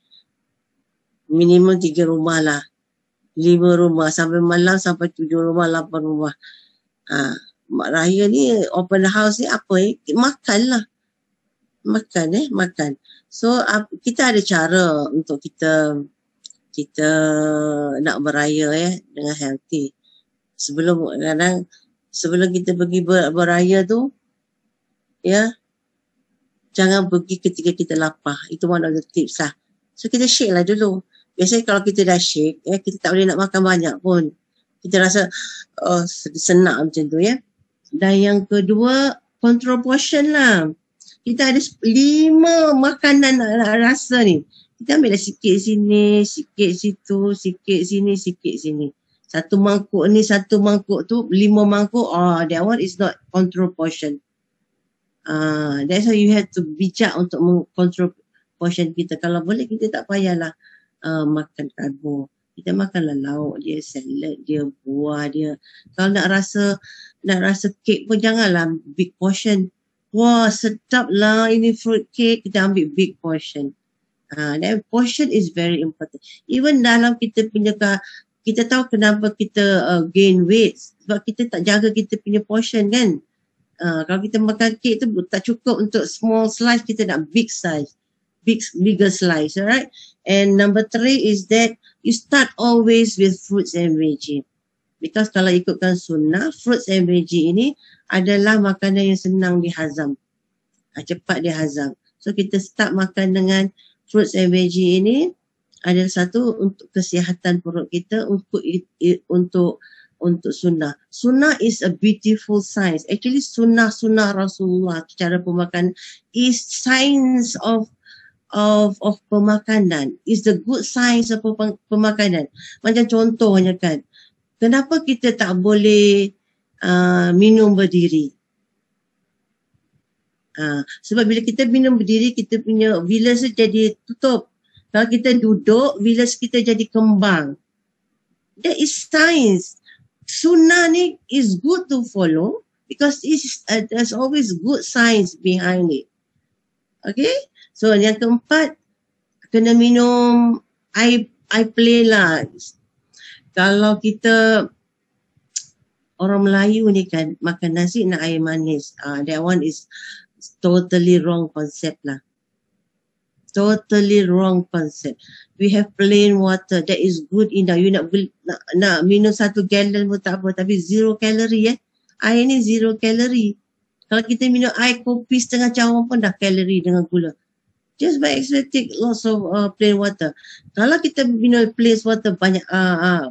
minimum 3 rumah lah. 5 rumah sampai malam, sampai 7 rumah, 8 rumah. Raya ni open house ni apa makan lah. Makan. So kita ada cara untuk kita nak beraya dengan healthy. Sebelum kita pergi beraya tu, jangan pergi ketika kita lapar. Itu one of the tips lah. So kita shake lah dulu. Biasanya kalau kita dah shake, kita tak boleh nak makan banyak pun. Kita rasa senak macam tu Dan yang kedua, control portion lah. Kita ada 5 makanan nak rasa ni. Kita ambil dah sikit sini, sikit situ, sikit sini, sikit sini. Satu mangkuk ni, satu mangkuk tu, 5 mangkuk. That one is not control portion. That's why you have to bijak untuk mengkontrol portion kita. Kalau boleh kita tak payahlah makan karbo. Kita makanlah lauk dia, salad dia, buah dia. Kalau nak rasa kek pun janganlah big portion. Wah, sedap lah ini fruit cake, kita ambil big portion. That portion is very important. Even dalam kita punya, kita tahu kenapa kita gain weight. Sebab kita tak jaga kita punya portion kan. Kalau kita makan cake tu tak cukup untuk small slice, kita nak big size. Bigger slice, alright? And number 3 is that you start always with fruits and veggie. Because kalau ikutkan sunnah, fruits and veggie ini adalah makanan yang senang dihazam. Cepat dihazam. So kita start makan dengan fruits and veggie ini adalah satu untuk kesihatan perut kita, untuk sunnah. Sunnah is a beautiful science. Actually sunnah Rasulullah cara pemakan is science of of pemakanan is the good signs of pemakanan. Macam contohnya kan, kenapa kita tak boleh minum berdiri? Sebab bila kita minum berdiri, kita punya vilus jadi tutup. Kalau kita duduk, vilus kita jadi kembang. That is science. Sunnah ni is good to follow because there's always good science behind it. Okay? So yang keempat, kena minum air plain lah. Kalau kita orang Melayu ni kan makan nasi nak air manis. That one is totally wrong concept lah. Totally wrong concept. We have plain water that is good enough. You nak minum 1 gallon pun tak apa, tapi 0 calorie Air ni 0 calorie. Kalau kita minum air kopi setengah cawan pun dah kalori dengan gula. Just by actually take lots of plain water. Kalau kita minum plain water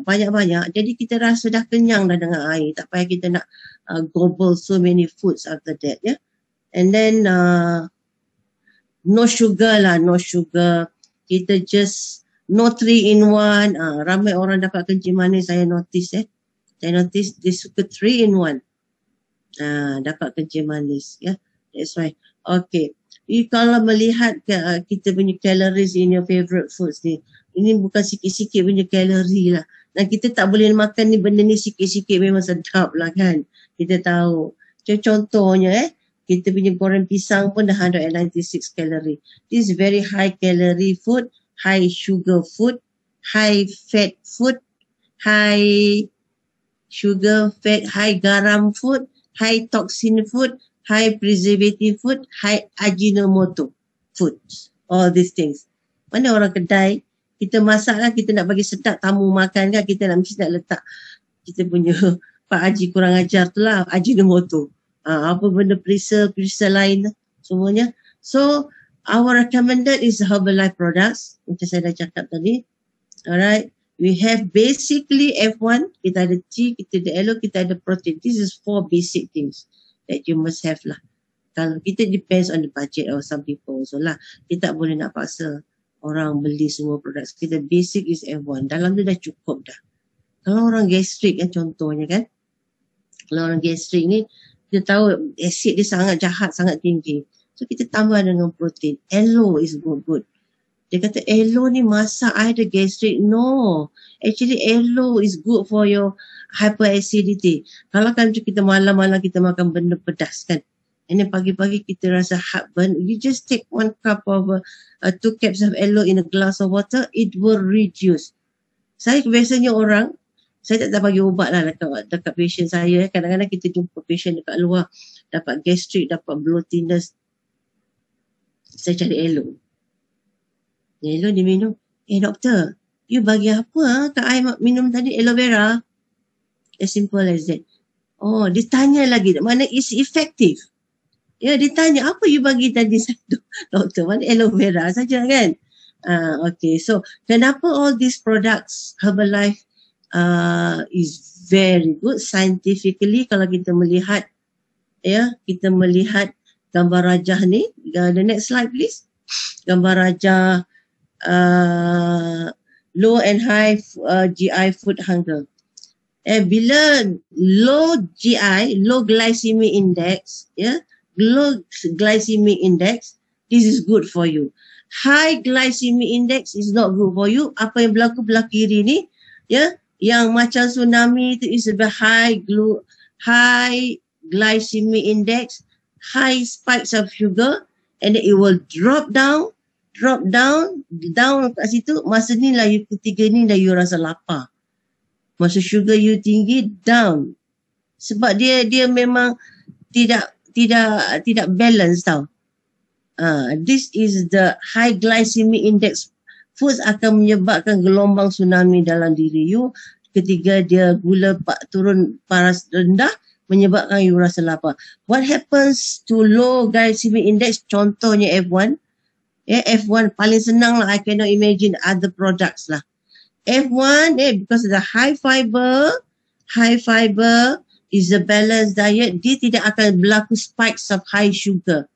banyak-banyak, jadi kita rasa dah kenyang dah dengan air. Tak payah kita nak gobble so many foods after that, ya. And then no sugar lah, no sugar. Kita just no 3 in 1. Ramai orang dapat kencing manis, saya notice Saya notice dia suka 3 in 1. Dapat kencing manis, ya. That's why. Okay. Kalau melihat kita punya calories in your favorite foods ni, ini bukan sikit-sikit punya kalori lah. Dan kita tak boleh makan ni benda ni sikit-sikit, memang sedap lah kan. Kita tahu. Contohnya kita punya goreng pisang pun dah 196 kalori. This is very high calorie food, high sugar food, high fat food, high sugar, fat, high garam food, high toxin food, high preservative food, high Ajinomoto food. All these things. Mana orang kedai, kita masak kan, kita nak bagi sedap tamu makan kan, kita mesti nak letak kita punya Pak Haji kurang ajar tu lah, Ajinomoto. Apa benda perisa lain semuanya. So, our recommended is Herbalife products. Macam saya dah cakap tadi. Alright. We have basically F1, kita ada T, kita ada L, kita ada protein. This is 4 basic things that you must have lah. Kalau kita depends on the budget of some people also lah. Kita tak boleh nak paksa orang beli semua produk. Kita basic is F1. Dalam tu dah cukup dah. Kalau orang gastrik kan contohnya kan. Kalau orang gastrik ni, kita tahu asid dia sangat jahat, sangat tinggi. So kita tambah dengan protein. Aloe is good. Dia kata aloe ni masak ada gastrik. No. Actually aloe is good for your hyperacidity. Kalau kan kita malam-malam kita makan benda pedas kan. And then pagi-pagi kita rasa heartburn. You just take 1 cup of 2 cups of aloe in a glass of water. It will reduce. Saya biasanya orang, saya tak bagi ubat lah dekat patient saya. Kadang-kadang kita jumpa patient dekat luar. Dapat gastrik, dapat bloatiness. Saya cari aloe. Aloe dia minum. Doktor, you bagi apa kat I minum tadi? Aloe vera. As simple as that. Oh, dia tanya lagi. Mana is effective? Ya, dia tanya, apa you bagi tadi? Doktor, mana aloe vera saja kan? Okay, so kenapa all these products, Herbalife, is very good scientifically kalau kita melihat kita melihat gambar rajah ni. The next slide please. Gambar rajah low and high GI food hunger. Bila low GI, low glycemic index, low glycemic index, this is good for you. High glycemic index is not good for you. Apa yang berlaku belah kiri ni, yang macam tsunami itu is a high glycemic index, high spikes of sugar, and then it will drop down kat situ. Masa ni lah ketiga ni dah you rasa lapar. Masa sugar you tinggi, down. Sebab dia memang tidak balance tau. This is the high glycemic index. Foods akan menyebabkan gelombang tsunami dalam diri you. Ketika dia gula turun paras rendah, menyebabkan you rasa lapar. What happens to low glycemic index? Contohnya F1. F1 paling senang lah. I cannot imagine other products lah. F1, because of the high fiber is a balanced diet. Dia tidak akan berlaku spikes of high sugar.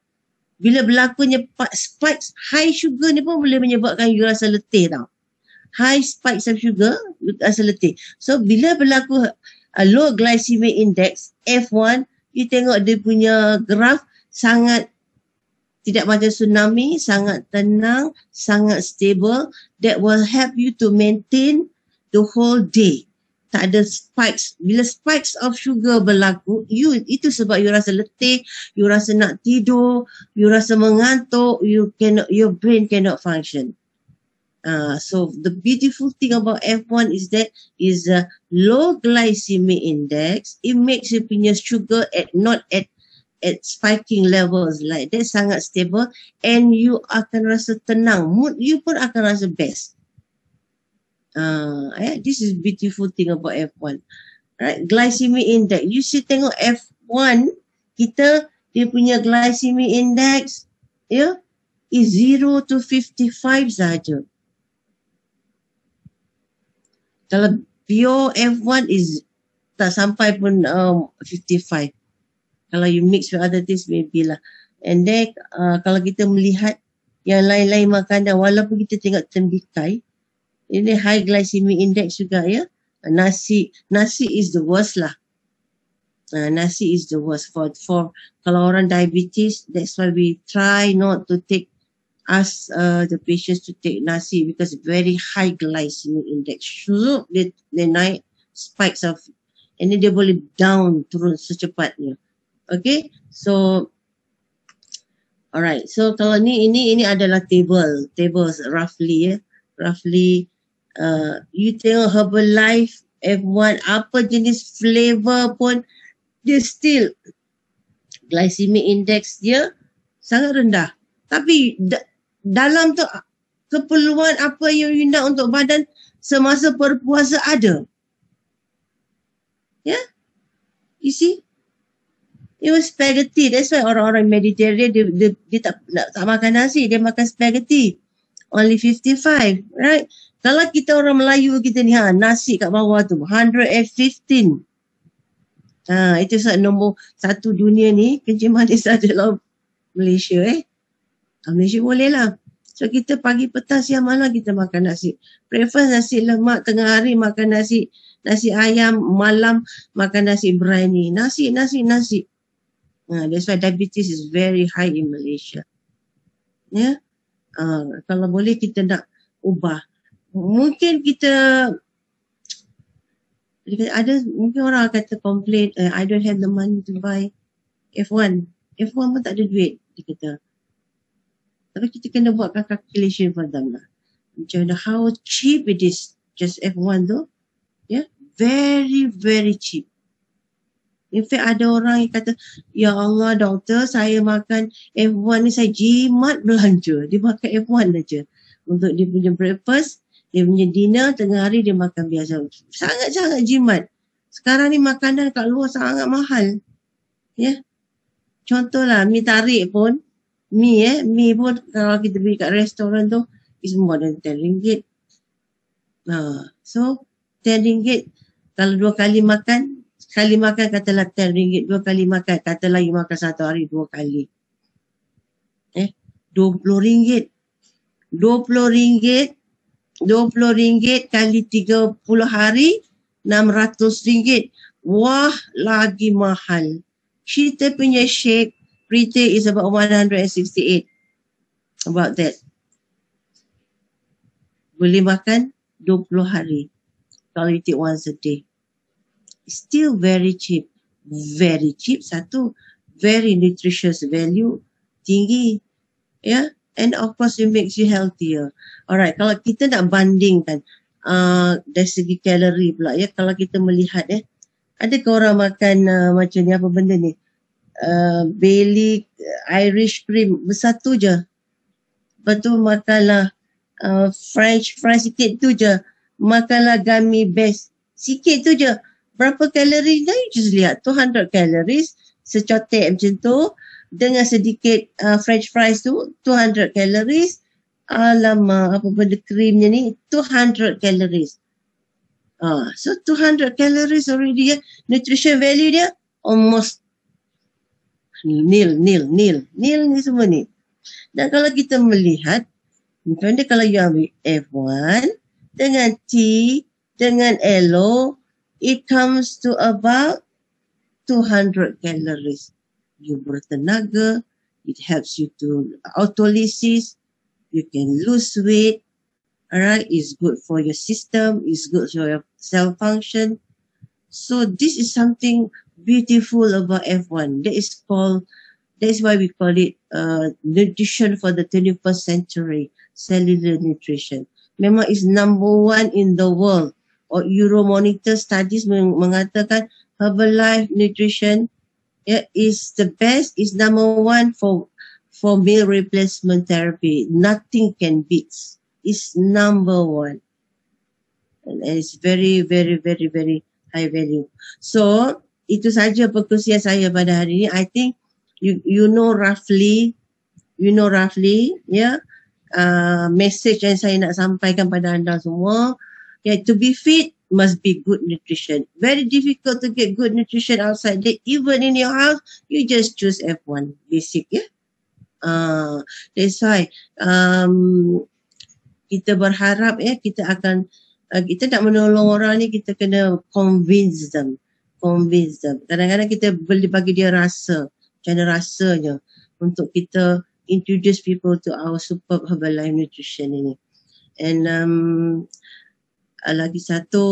bila berlakunya spikes high sugar ni pun boleh menyebabkan you rasa letih tau. High spikes of sugar, you rasa letih. So bila berlaku low glycemic index, F1, you tengok dia punya graf sangat tidak macam tsunami, sangat tenang, sangat stable. That will help you to maintain the whole day. Tak ada spikes. Bila spikes of sugar berlaku, itu sebab you rasa letih, you rasa nak tidur, you rasa mengantuk, your brain cannot function. So the beautiful thing about F1 is that is a low glycemic index. It makes you punya sugar not at spiking levels like that, sangat stable, and you akan rasa tenang. Mood you pun akan rasa best. This is beautiful thing about F1. Right, glycemic index. You see tengok F1 kita, dia punya glycemic index is 0 to 55 saja. Kalau pure F1 is tak sampai pun 55. Kalau you mix with other things maybe lah. And then kalau kita melihat yang lain-lain makanan, walaupun kita tengok tembikai, ini high glycemic index juga ya. Nasi is the worst lah. Nasi is the worst for kalau orang diabetes. That's why we try not to ask the patients to take nasi because very high glycemic index. So they naik spikes of, and then dia boleh down turun secepatnya. Okay, so alright. So kalau ini adalah tables roughly roughly. You tengok Herbalife F1, apa jenis flavor pun, dia still glycemic index dia sangat rendah. Tapi dalam tu keperluan apa yang you nak untuk badan semasa berpuasa ada. Yeah, you see, it was spaghetti. That's why orang-orang Mediterranean dia tak makan nasi, dia makan spaghetti. Only 55, right? Kalau kita orang Melayu kita ni, nasi kat bawah tu 115. Itu nombor 1 dunia ni, kencing manis adalah Malaysia Malaysia boleh lah. So kita pagi, petang, siang, malam kita makan nasi. Breakfast nasi lemak, tengah hari makan nasi ayam, malam makan nasi biryani. Nasi. That's why diabetes is very high in Malaysia. Ya. Kalau boleh kita nak ubah. Mungkin mungkin orang kata complain, I don't have the money to buy F1 pun tak ada duit, dia kata. Tapi kita kena buatkan calculation for them lah. Macam mana, how cheap it is, just F1 tu. Yeah, very very cheap. In fact ada orang yang kata, ya Allah doktor, saya makan F1 ni saya jimat belanja. Dia makan F1 saja. Untuk dia punya breakfast, dia punya dinner, tengah hari dia makan biasa. Sangat-sangat jimat. Sekarang ni makanan kat luar sangat mahal. Ya. Contohlah mi tarik pun. Mi pun kalau kita beli kat restoran tu, is more than RM10. So, RM10 kalau 2 kali makan, sekali makan katalah RM10, 2 kali makan, katalah you makan 1 hari 2 kali. RM20. RM20 kali 30 hari, RM600. Wah, lagi mahal. Kita punya shake, retail is about 168. About that. Boleh makan 20 hari. Kalau you take once a day. Still very cheap. Very cheap. Satu, very nutritious value. Tinggi. Yeah. And of course it makes you healthier. Alright, kalau kita nak bandingkan dari segi kalori pula ya, kalau kita melihat adakah orang makan macam ni, apa benda ni, Bailey Irish cream bersatu je, lepas tu makanlah French fries sikit tu je, makanlah gummy bears sikit tu je. Berapa kalori dah? You just lihat 200 calories secotek macam tu. Dengan sedikit French fries tu 200 calories. Alamak, apa benda krimnya ni, 200 calories. So 200 calories already nutrition value dia almost nil ni semua ni. Dan kalau kita melihat, contohnya kalau you ambil F1 dengan T dengan LO, it comes to about 200 calories. You bertenaga, it helps you to autolysis, you can lose weight, alright, it's good for your system, it's good for your cell function. So this is something beautiful about F1. That is why we call it nutrition for the 21st century, cellular nutrition. Memang is number one in the world. Or Euromonitor studies mengatakan Herbalife nutrition is the best, is number one for meal replacement therapy. Nothing can beat. It's number one. And it's very, very, very, very high value. So, itu saja perkongsian saya pada hari ini. I think you know roughly, message yang saya nak sampaikan pada anda semua. To be fit must be good nutrition. Very difficult to get good nutrition outside there. Even in your house, you just choose F1 basic, that's why kita berharap kita akan kita nak menolong orang ni, kita kena convince them. Kadang-kadang kita boleh bagi dia rasa, macam mana rasanya untuk kita introduce people to our superb Herbalife nutrition ini. And lagi satu,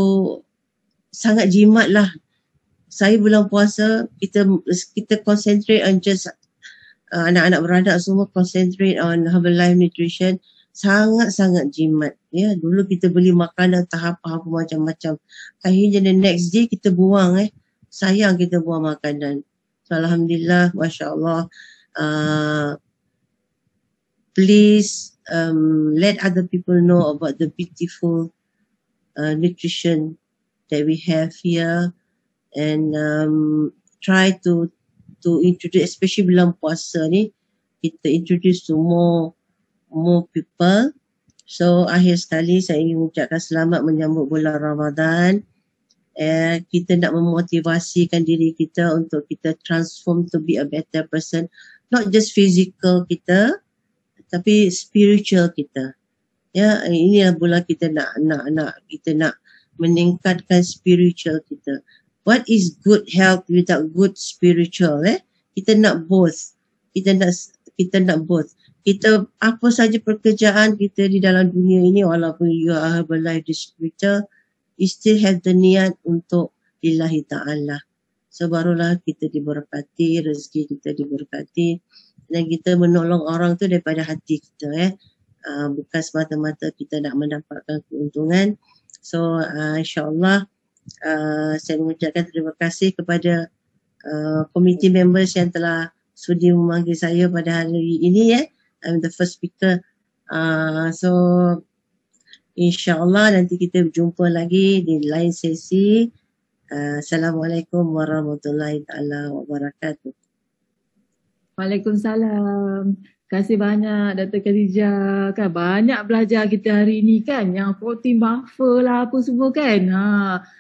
sangat jimat lah. Saya bulan puasa, kita concentrate on just anak-anak beradak semua concentrate on Herbalife nutrition. Sangat-sangat jimat. Dulu kita beli makanan tahap-tahap macam-macam. Akhirnya the next day kita buang. Sayang kita buang makanan. So, Alhamdulillah, Masya Allah. Please let other people know about the beautiful nutrition that we have here, and try to introduce, especially bulan puasa ni, kita introduce to more people. So akhir sekali saya ingin mengucapkan selamat menyambut bulan Ramadan. Kita nak memotivasikan diri kita untuk kita transform to be a better person, not just physical kita, tapi spiritual kita. Inilah bulan kita nak meningkatkan spiritual kita. What is good health without good spiritual? Kita nak both. Kita nak both. Kita apa saja pekerjaan kita di dalam dunia ini, walaupun you are a Herbalife distributor, you still have the niat untuk lillahi ta'ala. So barulah kita diberkati, rezeki kita diberkati, dan kita menolong orang tu daripada hati kita. Bukan semata-mata kita nak mendapatkan keuntungan. So insyaAllah saya mengucapkan terima kasih kepada committee members yang telah sudi memanggil saya pada hari ini. I'm the first speaker. So insyaAllah nanti kita berjumpa lagi di lain sesi. Assalamualaikum warahmatullahi taala wabarakatuh. Waalaikumsalam. Terima kasih banyak Dr. Khadijah. Kan banyak belajar kita hari ni kan, yang protein buffer lah apa semua kan.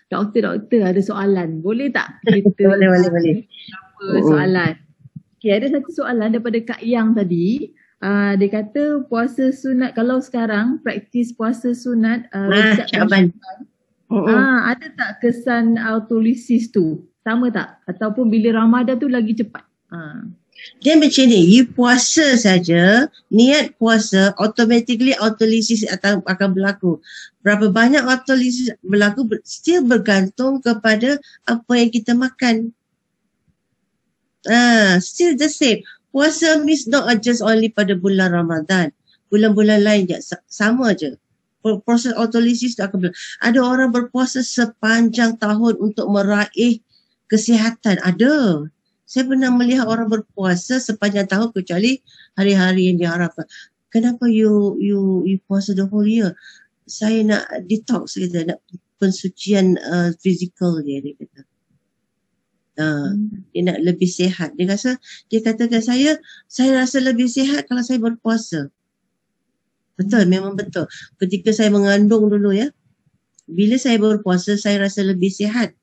Doktor ada soalan. Boleh tak kita boleh. Apa soalan? Okay, ada satu soalan daripada Kak Yang tadi. Dia kata puasa sunat, kalau sekarang praktis puasa sunat Syaban. Ada tak kesan autolysis tu? Sama tak? Ataupun bila Ramadan tu lagi cepat? Dia macam ni, you puasa saja, niat puasa, automatically autolysis akan berlaku. Berapa banyak autolysis berlaku still bergantung kepada apa yang kita makan. Still the same. Puasa means not just only pada bulan Ramadan. Bulan-bulan lain je, sama je. Proses autolysis tu akan berlaku. Ada orang berpuasa sepanjang tahun untuk meraih kesihatan. Ada. Saya pernah melihat orang berpuasa sepanjang tahun kecuali hari-hari yang diharapkan. Kenapa you puasa the whole year? Saya nak detox, kita nak pensucian fizikal dia kata. Dia nak lebih sihat. Dia katakan saya rasa lebih sihat kalau saya berpuasa. Betul, memang betul. Ketika saya mengandung dulu bila saya berpuasa saya rasa lebih sihat.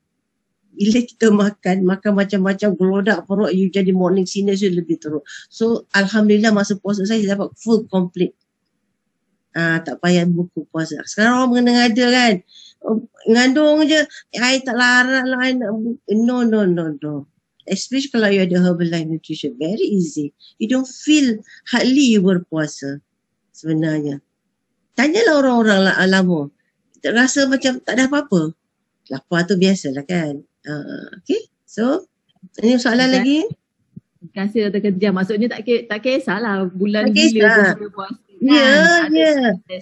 bila kita makan macam-macam gelodak perut, you jadi morning sickness you lebih teruk. So Alhamdulillah masa puasa saya dapat full complete. Tak payah buku puasa. Sekarang orang mengada kan, ngandung je, I tak larat lah, I nak no. Especially kalau you ada Herbalife Nutrition, very easy. You don't feel hardly you berpuasa sebenarnya. Tanyalah orang-orang lama, kita rasa macam tak ada apa-apa. Lapar tu biasalah kan. Okay, so ini soalan lagi. Terima kasih Dr. Khadijah. Maksudnya tak kisahlah bulan Tak kisah. bila puasa. Yeah.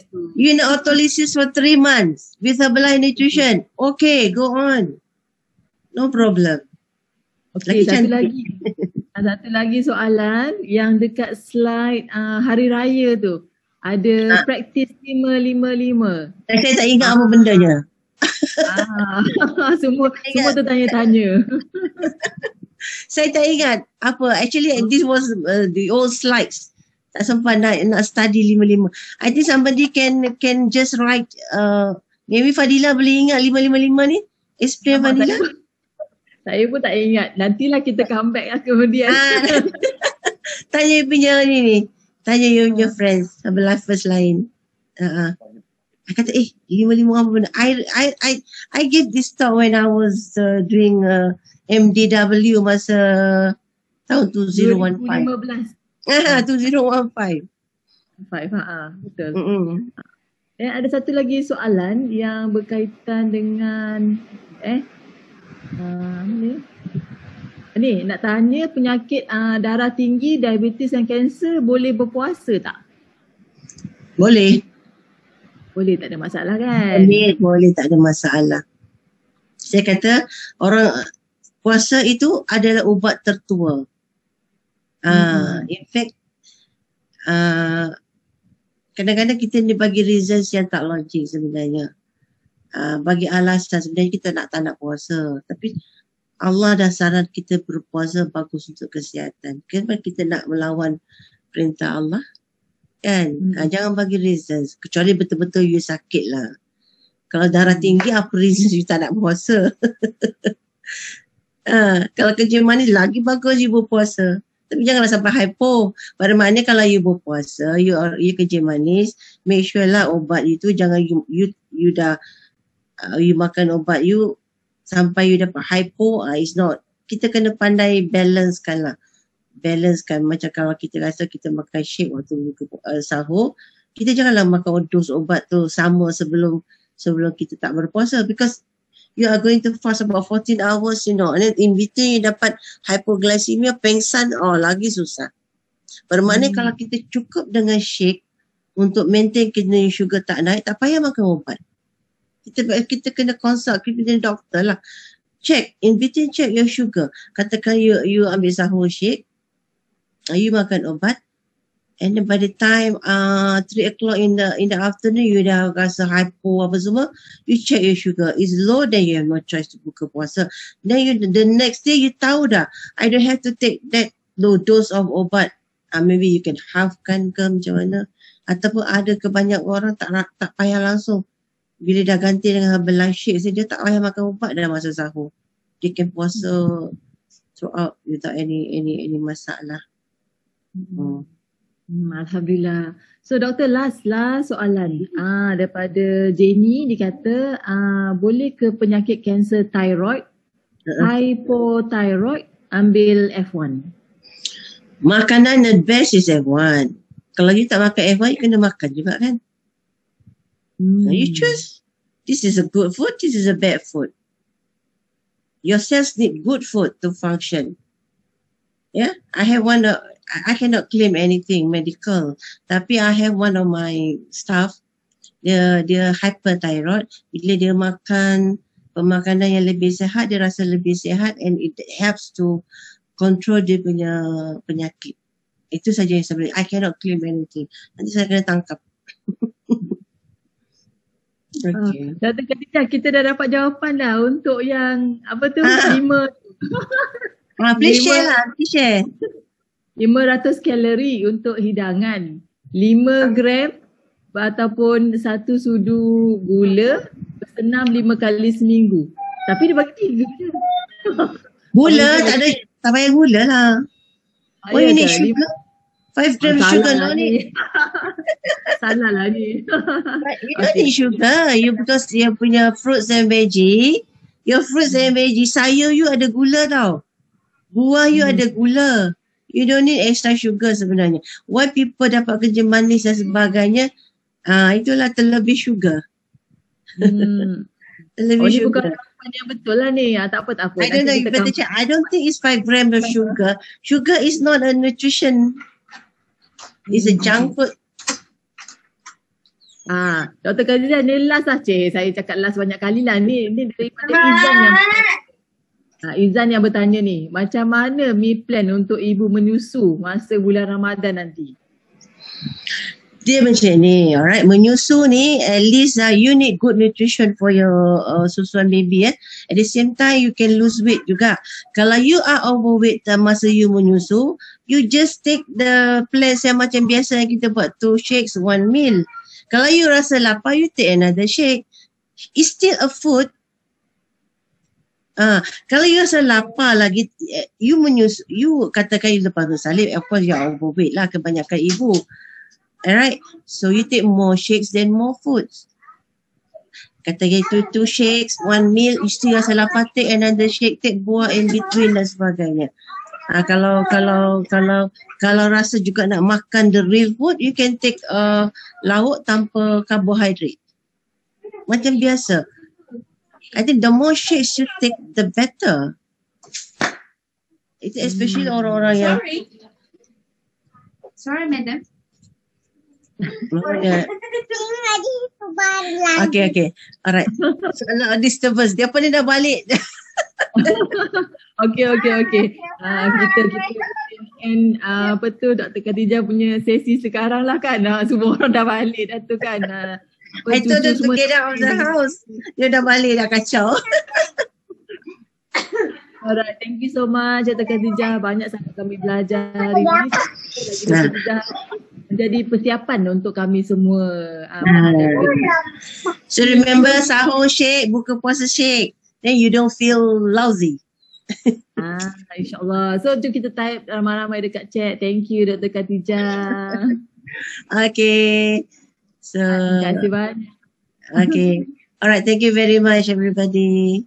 Tu. You nak autolysis for 3 months with Herbalife Nutrition. Okay, go on. No problem. Okey, Lagi satu lagi soalan yang dekat slide hari raya tu. Ada praktis 5-5-5. Saya tak ingat apa bendanya. Semua tertanya-tanya. Saya tak ingat apa. Actually, this was the old slides. Tak sempat nak study 5-5. I think somebody can just write. Maybe Fadila boleh ingat 5-5-5 ni? Explain Fadila. Saya pun tak ingat. Nantilah kita come back lah kemudian. Tanya punya ni. Tanya you punya friends. Herbalife first line. I kata 5-5 apa benda. I gave this talk when I was doing MDW masa tahun 2015. 2015. 2015. Betul. Dan ada satu lagi soalan yang berkaitan dengan ni nak tanya penyakit darah tinggi, diabetes dan kanser boleh berpuasa tak? Boleh, tak ada masalah kan? Boleh, tak ada masalah. Saya kata orang puasa itu adalah ubat tertua. In fact, kadang-kadang kita ni bagi reasons yang tak logik sebenarnya. Bagi alasan sebenarnya kita tak nak puasa. Tapi Allah dah saran kita berpuasa bagus untuk kesihatan. Kenapa kita nak melawan perintah Allah? Kan? Jangan bagi reasons. Kecuali betul-betul you sakit lah. Kalau darah tinggi, apa reasons you tak nak puasa? Kalau kerja manis, lagi bagus you berpuasa. Tapi janganlah sampai hypo. Pada maknanya kalau you berpuasa, you kerja manis, make sure lah obat itu jangan you dah you makan obat you sampai you dapat hypo, it's not. Kita kena pandai balancekan lah. Balancekan. Macam kalau kita rasa kita makan shake waktu sahur, kita janganlah makan dos obat tu sama sebelum kita tak berpuasa, because you are going to fast about 14 hours, and then in between you dapat hypoglycemia, pengsan, lagi susah. Bermakna kalau kita cukup dengan shake untuk maintain kena sugar tak naik, tak payah makan obat. Kita kena consult, kita kena doktor lah. Check, in between check your sugar. Katakan you ambil sahur shake, you makan obat, and then by the time 3 o'clock in the afternoon, you dah rasa hypo apa semua, you check your sugar. Is low, then you have no choice to buka puasa. Then the next day you tahu dah, I don't have to take that low dose of obat. Maybe you can halfkan ke macam mana. Ataupun ada kebanyak orang tak payah langsung. Bila dah ganti dengan Herbalife shake, dia tak payah makan ubat dalam masa sahur. Dia can puasa throughout without any masalah. Alhamdulillah. So doktor, last soalan. Daripada Jenny, dia kata boleh ke penyakit kanser thyroid, hypothyroid ambil F1? Makanan the best is F1. Kalau you tak makan F1, you kena makan juga kan? You choose. This is a good food, this is a bad food. Your cells need good food to function. Yeah, I cannot claim anything medical, tapi I have one of my staff, dia hyperthyroid. Bila dia makan pemakanan yang lebih sihat, dia rasa lebih sihat, and it helps to control dia punya penyakit. Itu saja yang sebenarnya. I cannot claim anything. Nanti saya kena tangkap. Okay. Dr. Khadijah, kita dah dapat jawapan dah untuk yang apa tu 5 please share. 500 kalori untuk hidangan, 5 gram ataupun 1 sudu gula bersenam 5 kali seminggu. Tapi dia bagi 3 je. Gula tak ada, tak payah gula lah. Oh, you need sugar? 5 grams sugar, no need. Salah lah ni. But you don't need sugar. You because you punya fruits and veggie, your fruits and veggie, sayur you ada gula tau. Buah you ada gula. You don't need extra sugar sebenarnya. Why people dapat kerja manis dan sebagainya, itulah terlebih sugar. Terlebih Ni sugar. bukan jawapan yang betul lah ni. Tak apa. I don't know, you better check. I don't think it's 5 grams of sugar. Sugar is not a nutrition. It's a junk food. Dr. Khadijah ni last lah saya cakap last banyak kali lah ni daripada Izan yang Izan yang bertanya ni, macam mana meal plan untuk ibu menyusu masa bulan Ramadan nanti? Dia macam ni, alright. Menyusu ni, at least you need good nutrition for your susuan baby. At the same time, you can lose weight juga. Kalau you are overweight masa you menyusu, you just take the plans yang macam biasa yang kita buat, 2 shakes, 1 meal. Kalau you rasa lapar, you take another shake. It's still a food. Kalau you rasa lapar lagi, you menyusu, you katakan you lepas bersalin, of course you are overweight lah, kebanyakan ibu. Alright, so you take more shakes than more foods. Katakan itu 2 shakes, 1 meal, you still rasa lapar, take another shake, take buah in between dan sebagainya. Kalau rasa juga nak makan the real food, you can take lauk tanpa karbohidrat. Macam biasa. I think the more shakes you take, the better. Itu especially orang-orang yang... Sorry, madam. Okay. Alright. So, disturbance. Dia pun dah balik. Okay. Kita and apa tu Dr. Khadijah punya sesi sekarang lah kan. Semua orang dah balik dah tu kan. I told her to get out of the house. Dia dah balik dah kacau. Alright, thank you so much Dr. Khadijah. Banyak sangat kami belajar hari ini. Menjadi persiapan untuk kami semua. So remember, sahur shake, buka puasa shake. Then you don't feel lousy. InsyaAllah. So jom kita type ramai-ramai dekat chat. Thank you Dr. Khadijah. Okay. So, Terima kasih banyak. Okay. Alright, thank you very much everybody.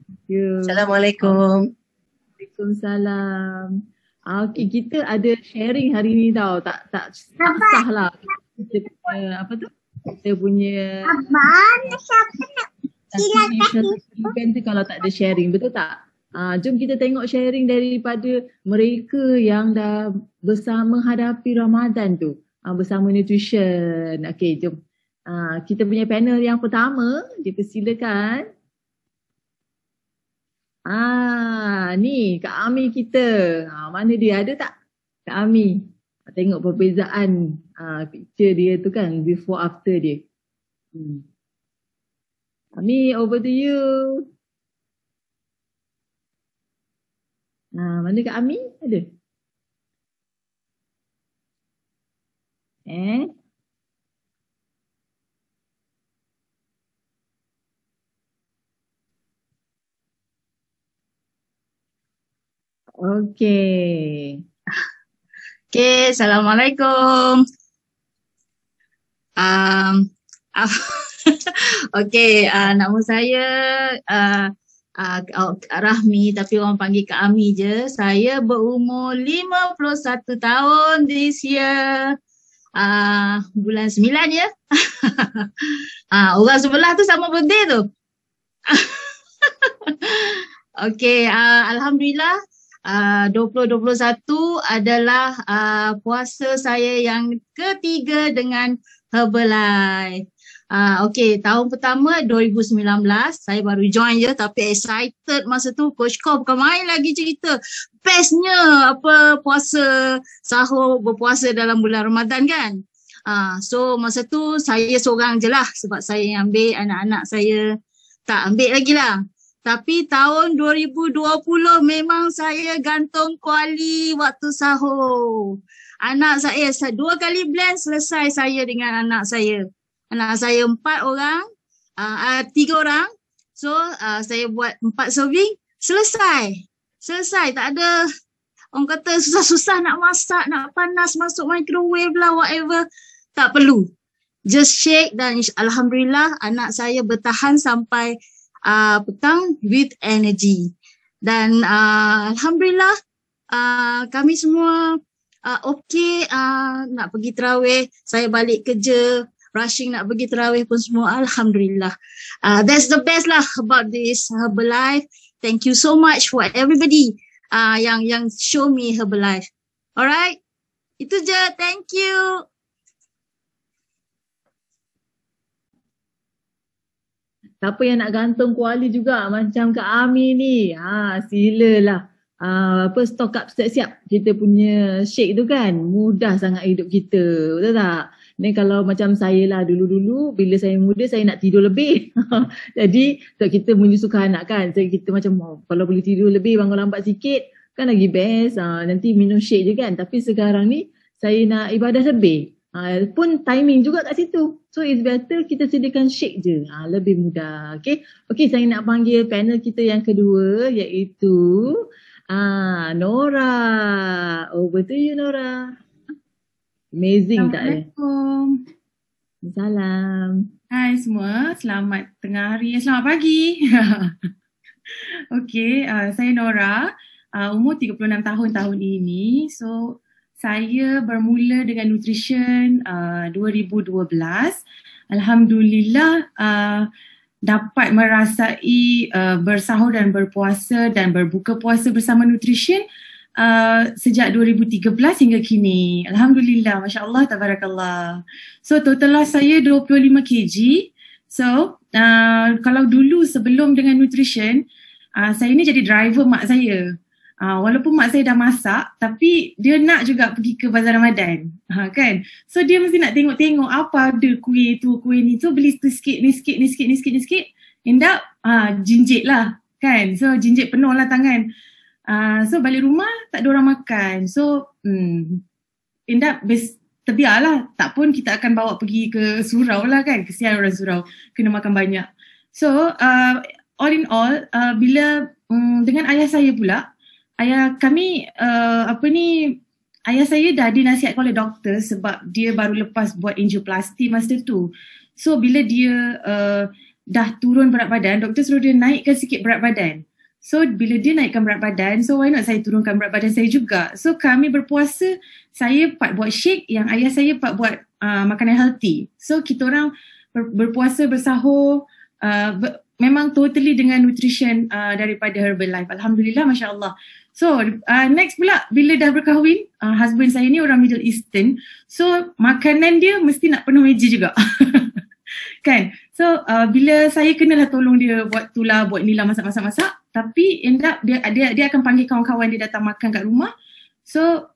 Thank you. Assalamualaikum. Waalaikumsalam. Okay, kita ada sharing hari ni tau. Tak sah lah. Kita punya apa tu? Kita punya event tu kalau tak ada sharing, betul tak? Jom kita tengok sharing daripada mereka yang dah bersama hadapi Ramadan tu. Bersama nutrition. Okay, jom. Kita punya panel yang pertama, dipersilakan. Ni Kak Ami kita. Mana dia, ada tak Kak Ami? Tengok perbezaan picture dia tu kan, before after dia. Ami, over to you. Mana Kak Ami? Ada? Okay. Okay, Assalamualaikum. Okay, nama saya Rahmi, tapi orang panggil Kak Ami je. Saya berumur 51 tahun this year. Bulan 9 ya. Orang sebelah tu sama birthday tu. Okay, Alhamdulillah 2021 adalah puasa saya yang ketiga dengan Herbalife. Okay, tahun pertama 2019 saya baru join je, tapi excited masa tu. Coach Ko bukan main lagi cerita. Bestnya apa puasa sahur berpuasa dalam bulan Ramadan kan. So masa tu saya seorang je lah sebab saya yang ambil, anak-anak saya tak ambil lagi lah. Tapi tahun 2020 memang saya gantung kuali waktu sahur. Anak saya 2 kali blend selesai saya dengan anak saya. Anak saya 4 orang, 3 orang. So saya buat 4 serving. selesai, tak ada orang kata susah-susah nak masak, nak panas, masuk microwave lah, whatever. Tak perlu. Just shake dan alhamdulillah anak saya bertahan sampai petang with energy. Dan alhamdulillah kami semua okey, nak pergi tarawih, saya balik kerja, rushing nak pergi tarawih pun semua alhamdulillah. That's the best lah about this Herbalife. Thank you so much for everybody yang show me Herbalife. Alright, itu je. Thank you. Siapa yang nak gantung kuali juga macam Kak Ami ni, silalah. Stock up siap-siap kita punya shake tu kan. Mudah sangat hidup kita, betul tak? Ni kalau macam saya lah dulu-dulu bila saya muda saya nak tidur lebih. Jadi kita menyusukan anak kan. Kita macam kalau boleh tidur lebih, bangun lambat sikit kan lagi best. Nanti minum shake je kan. Tapi sekarang ni saya nak ibadah lebih. Pun timing juga kat situ. So it's better kita sediakan shake je. Lebih mudah. Okay, saya nak panggil panel kita yang kedua iaitu Nora. Over to you, Nora. Amazing tak ya? Assalamualaikum. Salam. Hai semua, selamat tengah hari, selamat pagi. Okay, saya Nora, umur 36 tahun ini. So, saya bermula dengan nutrition 2012. Alhamdulillah dapat merasai bersahur dan berpuasa dan berbuka puasa bersama nutrition sejak 2013 hingga kini. Alhamdulillah, Masya Allah, Tabarakallah. So total saya 25 kg. So kalau dulu sebelum dengan nutrition, saya ni jadi driver mak saya. Walaupun mak saya dah masak, tapi dia nak juga pergi ke bazar Ramadan, kan? So dia mesti nak tengok-tengok apa ada kuih tu, kuih ni. So beli tu sikit, ni sikit. End up jinjit lah, kan? So jinjit penuh lah tangan. So balik rumah tak ada orang makan. So end up terbiarlah. Tak pun kita akan bawa pergi ke surau lah kan. Kesian orang surau kena makan banyak. So all in all bila dengan ayah saya pula, ayah saya dah dinasihatkan oleh doktor sebab dia baru lepas buat angioplasty masa tu. So bila dia dah turun berat badan, doktor suruh dia naikkan sikit berat badan. So bila dia naikkan berat badan, so why not saya turunkan berat badan saya juga. So kami berpuasa, saya part buat shake, yang ayah saya part buat makanan healthy. So kita orang berpuasa, bersahur, memang totally dengan nutrition daripada Herbalife. Alhamdulillah, Masya Allah. So next pula bila dah berkahwin, husband saya ni orang Middle Eastern. So makanan dia mesti nak penuh meja juga. Kan? So bila saya kenalah tolong dia buat tulah, buat ni lah, masak. Tapi end up dia akan panggil kawan-kawan dia datang makan kat rumah. So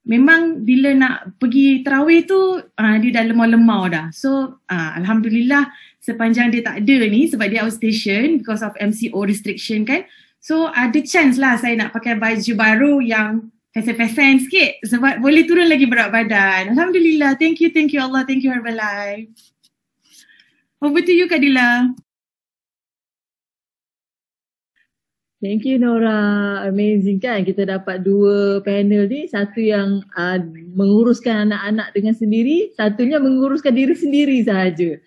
memang bila nak pergi tarawih tu dia dah lemau-lemau dah. So alhamdulillah sepanjang dia tak ada ni sebab dia outstation because of MCO restriction kan. So ada chance lah saya nak pakai baju baru yang fashion sikit sebab boleh turun lagi berat badan. Alhamdulillah. Thank you Allah. Thank you Herbalife. Over to you, Kadila. Thank you, Nora. Amazing kan kita dapat dua panel ni. Satu yang menguruskan anak-anak dengan sendiri, satunya menguruskan diri sendiri sahaja.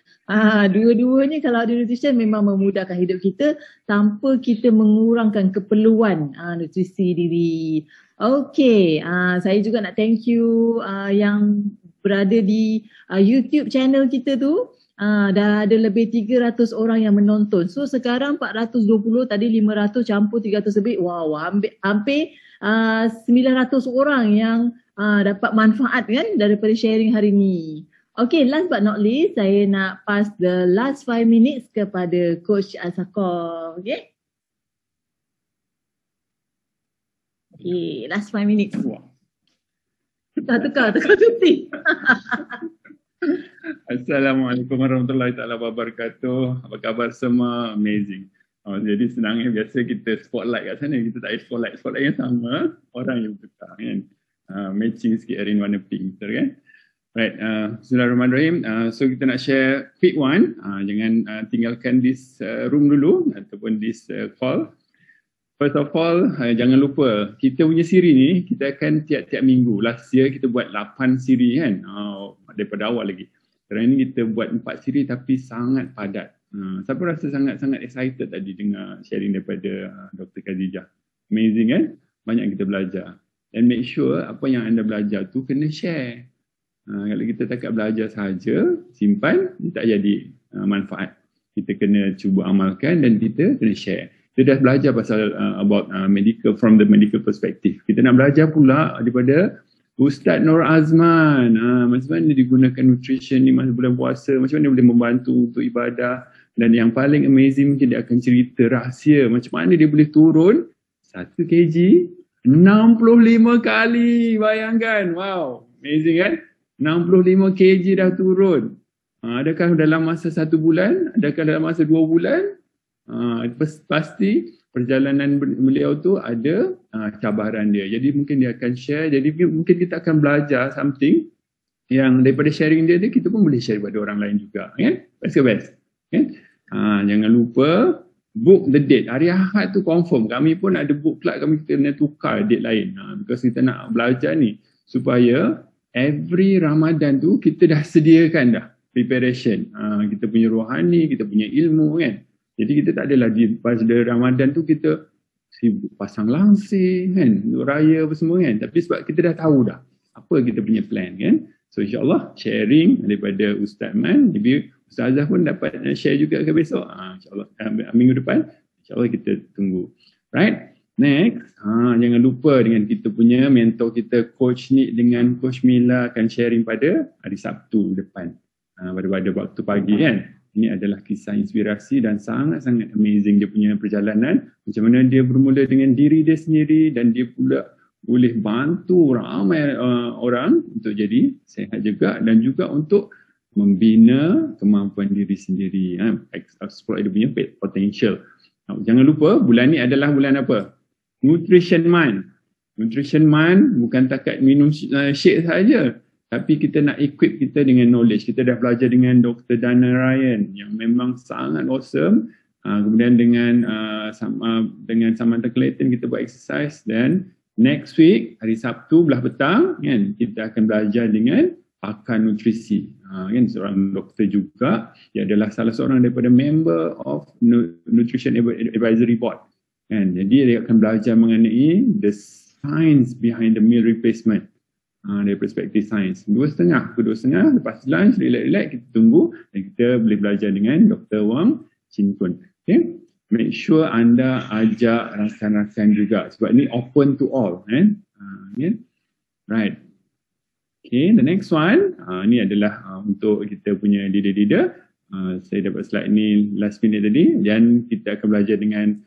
Dua-duanya kalau ada nutrition memang memudahkan hidup kita tanpa kita mengurangkan keperluan nutrisi diri. Okay, saya juga nak thank you yang berada di YouTube channel kita tu. Dah ada lebih 300 orang yang menonton. So sekarang 420, tadi 500 campur 300 lebih. Wow, hampir 900 orang yang dapat manfaat kan daripada sharing hari ni. Okay, last but not least, saya nak pass the last 5 minutes kepada Coach Asako. Okay? Okay, last 5 minutes. Tukar cuti. Assalamualaikum warahmatullahi taala wabarakatuh. Apa khabar semua? Amazing. Jadi senangnya biasa kita spotlight kat sana, kita tak ada spotlight yang sama, orang yang tukar kan. Matching sikit hari ni warna pink, betul kan? Right, Bismillahirrahmanirrahim. So kita nak share quick one. Jangan tinggalkan this room dulu ataupun this call. First of all, jangan lupa kita punya siri ni kita akan tiap-tiap minggu. Last year kita buat 8 siri kan, daripada awal lagi. Sekarang ni kita buat 4 siri tapi sangat padat. Siapa rasa sangat-sangat excited tadi dengar sharing daripada Dr. Khadijah? Amazing kan? Banyak kita belajar. And make sure apa yang anda belajar tu kena share. Kalau kita takat belajar sahaja, simpan, dia tak jadi manfaat. Kita kena cuba amalkan dan kita kena share. Kita dah belajar pasal about medical from the medical perspective. Kita nak belajar pula daripada Ustaz Nur Azman. Macam mana digunakan nutrition ni masa bulan puasa, macam mana boleh membantu untuk ibadah. Dan yang paling amazing mungkin dia akan cerita rahsia macam mana dia boleh turun 1 kg 65 kali. Bayangkan, wow, amazing kan? 65 kg dah turun. Adakah dalam masa 1 bulan? Adakah dalam masa 2 bulan? Pasti perjalanan beliau tu ada cabaran dia. Jadi mungkin dia akan share. Jadi mungkin kita akan belajar something yang daripada sharing dia kita pun boleh share kepada orang lain juga. Kan? That's the best. Kan? Jangan lupa book the date. Hari Ahad tu confirm. Kami pun ada book club, kami kena tukar date lain. Because kita nak belajar ni supaya every Ramadan tu kita dah sediakan dah preparation. Kita punya rohani, kita punya ilmu kan. Jadi kita tak adalah di pada Ramadan tu kita sibuk pasang langsir kan, untuk raya apa semua kan. Tapi sebab kita dah tahu dah apa kita punya plan kan. So insyaAllah sharing daripada Ustaz Man, maybe Ustazah pun dapat share juga ke besok. InsyaAllah minggu depan, insyaAllah kita tunggu. Right? Next, jangan lupa dengan kita punya mentor kita Coach Nick dengan Coach Mila akan sharing pada hari Sabtu depan. Pada waktu pagi kan. Ini adalah kisah inspirasi dan sangat-sangat amazing dia punya perjalanan. Macam mana dia bermula dengan diri dia sendiri dan dia pula boleh bantu ramai orang untuk jadi sihat juga dan juga untuk membina kemampuan diri sendiri. Explore dia punya potential. Jangan lupa bulan ni adalah bulan apa? Nutrition Month. Nutrition Month bukan takat minum shake saja. Tapi kita nak equip kita dengan knowledge. Kita dah belajar dengan Dr. Dana Ryan yang memang sangat awesome. Kemudian dengan Samantha Clayton kita buat exercise. Dan next week, hari Sabtu belah petang, kan, kita akan belajar dengan pakar nutrisi. Kan, seorang doktor juga. Dia adalah salah seorang daripada member of Nutrition Advisory Board. Kan, jadi dia akan belajar mengenai the science behind the meal replacement. Dari perspektif sains. 2.5 ke 2.5 lepas lunch, relax-relax kita tunggu dan kita boleh belajar dengan Dr. Wang Chin Kun. Okay? Make sure anda ajak rakan-rakan juga sebab ni open to all. Yeah? Right. Okay, the next one. Ni adalah untuk kita punya leader-leader. Saya dapat slide ni last minute tadi dan kita akan belajar dengan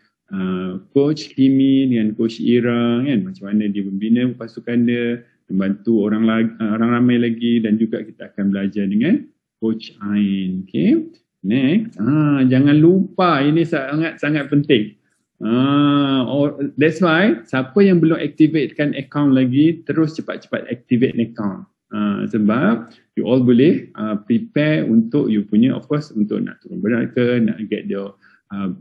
Coach Kimi dengan Coach Ira, kan? Macam mana dia membina pasukan dia, membantu orang ramai lagi dan juga kita akan belajar dengan Coach Ain. Okay. Next, jangan lupa ini sangat-sangat penting. That's why siapa yang belum activatekan account lagi, terus cepat-cepat activate account. Sebab you all boleh prepare untuk you punya, of course untuk nak turun berat ke, nak get your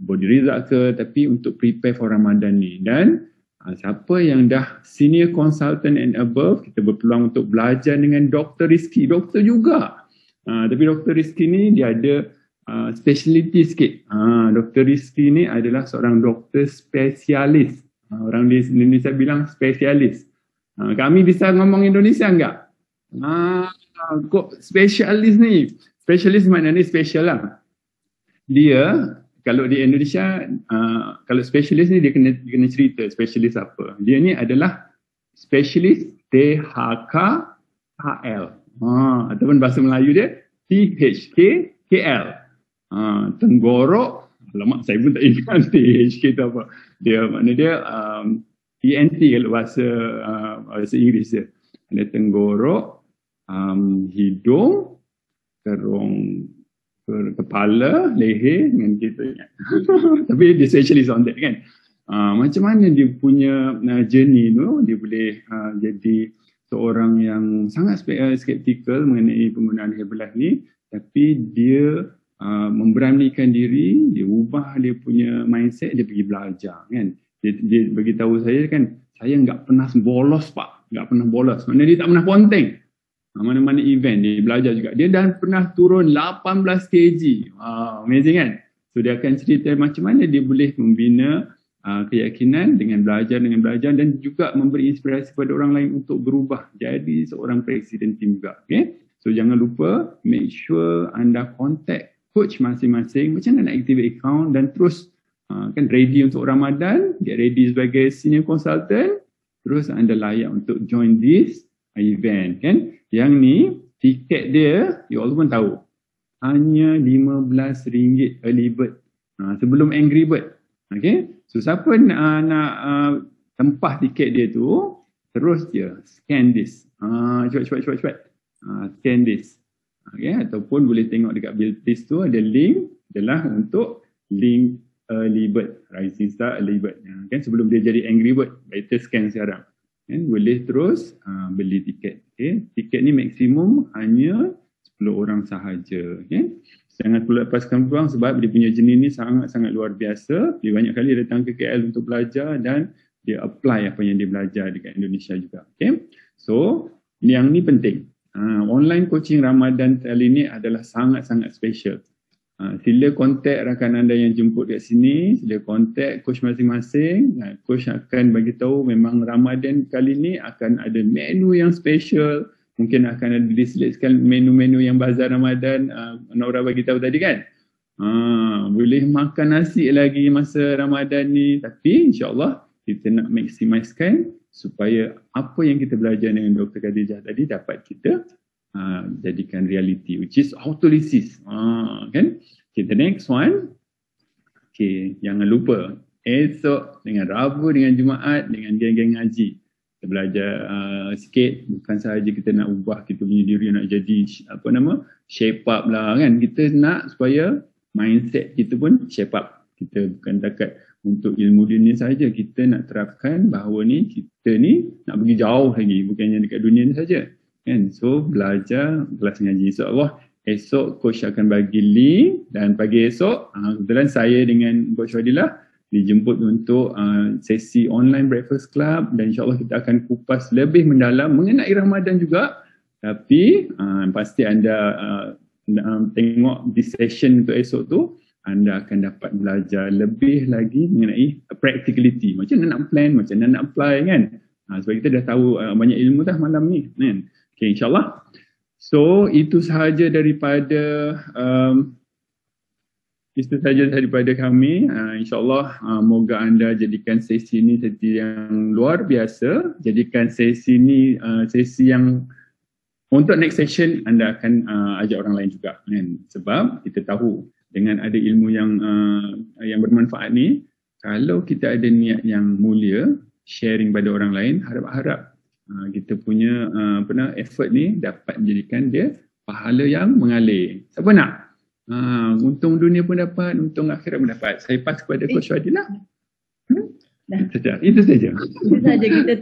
body result ke, tapi untuk prepare for Ramadan ni. Dan siapa yang dah senior consultant and above, kita berpeluang untuk belajar dengan Dr. Rizky. Doktor juga. Tapi Dr. Rizky ni dia ada speciality sikit. Dr. Rizky ni adalah seorang doktor spesialis. Orang di Indonesia bilang spesialis. Kami bisa ngomong Indonesia enggak? Kok spesialis ni? Spesialis maknanya special lah. Dia kalau di Indonesia, kalau spesialis ni dia kena cerita spesialis apa. Dia ni adalah spesialis THKL. Ataupun bahasa Melayu dia THKL. Tenggorok, alamak saya pun tak ingat THK tu apa. Dia makna dia ENT kalau bahasa Inggeris dia. Ada tenggorok, hidung, kerong kepala, leher dengan kita. Tapi dia specialist on that kan. Macam mana dia punya journey tu, dia boleh jadi seorang yang sangat skeptikal mengenai penggunaan Herbalife ni, tapi dia memberanikan diri, dia ubah dia punya mindset, dia pergi belajar kan. Dia beritahu saya kan, saya nggak pernah bolos Pak, nggak pernah bolos. Mana dia tak pernah ponteng. Mana-mana event dia belajar juga. Dia dah pernah turun 18 kg. Wow, amazing kan? So dia akan cerita macam mana dia boleh membina keyakinan dengan belajar dan juga memberi inspirasi kepada orang lain untuk berubah jadi seorang presiden tim juga. Okay? So jangan lupa make sure anda contact coach masing-masing macam mana nak activate account dan terus kan ready untuk Ramadan, get ready sebagai senior consultant, terus anda layak untuk join this event kan. Yang ni tiket dia, you all pun tahu, hanya RM15 early bird sebelum Angry Bird. Okay, so siapa nak tempah tiket dia tu, terus dia scan this. Cepat. Scan this. Okay, ataupun boleh tengok dekat bill list tu ada link, adalah untuk link early bird, rising star early bird. Kan sebelum dia jadi Angry Bird, better scan sekarang. Kan boleh terus beli tiket. Okay, tiket ni maksimum hanya 10 orang sahaja. Okay. Jangan perlu lepaskan peluang sebab dia punya jenis ni sangat-sangat luar biasa. Dia banyak kali datang ke KL untuk belajar dan dia apply apa yang dia belajar dekat Indonesia juga. Okay. So, yang ni penting. Online coaching Ramadan kali ni adalah sangat-sangat special. Sila kontak rakan anda yang jemput kat sini, sila kontak coach masing-masing. Coach akan bagi tahu memang Ramadan kali ni akan ada menu yang special. Mungkin akan ada diselitkan menu-menu yang bazar Ramadan, Nora bagi tahu tadi kan. Boleh makan nasi lagi masa Ramadan ni, tapi insyaAllah kita nak maksimiskan supaya apa yang kita belajar dengan Dr. Khadijah tadi dapat kita jadikan reality, which is autolysis. Kan? Okay, the next one. Okay, jangan lupa esok dengan Rabu, dengan Jumaat, dengan geng-geng ngaji. Kita belajar sikit, bukan sahaja kita nak ubah kita punya diri, nak jadi shape up lah kan. Kita nak supaya mindset kita pun shape up. Kita bukan dekat untuk ilmu dunia saja, kita nak terapkan bahawa ni kita ni nak pergi jauh lagi, bukannya dekat dunia ni saja kan. So belajar kelas ngaji, insyaAllah esok coach akan bagi link. Dan pagi esok kebetulan saya dengan Coach Fadilah dijemput untuk sesi online breakfast club, dan insyaAllah kita akan kupas lebih mendalam mengenai Ramadan juga. Tapi pasti anda tengok di session untuk esok tu, anda akan dapat belajar lebih lagi mengenai practicality, macam mana nak plan, macam mana nak apply kan. Sebab kita dah tahu banyak ilmu dah malam ni kan. Okay, insyaAllah. So itu sahaja daripada kami. InsyaAllah moga anda jadikan sesi ini sesi yang luar biasa. Jadikan sesi ini sesi yang untuk next session anda akan ajak orang lain juga kan? Sebab kita tahu dengan ada ilmu yang bermanfaat ni, kalau kita ada niat yang mulia, sharing pada orang lain, harap-harap kita punya effort ni dapat menjadikan dia pahala yang mengalir. Siapa nak? Untung dunia pun dapat, untung akhirat pun dapat. Saya pass kepada Coach Fadilah. Itu saja. Kita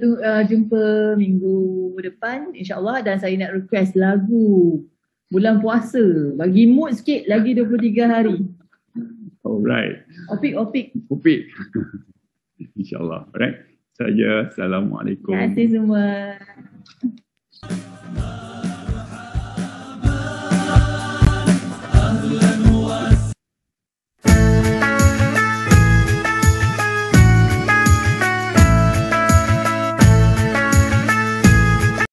jumpa minggu depan insyaAllah. Dan saya nak request lagu bulan puasa, bagi mood sikit, lagi 23 hari. Alright. Opik. InsyaAllah. Alright. Saja. Assalamualaikum. Terima kasih semua.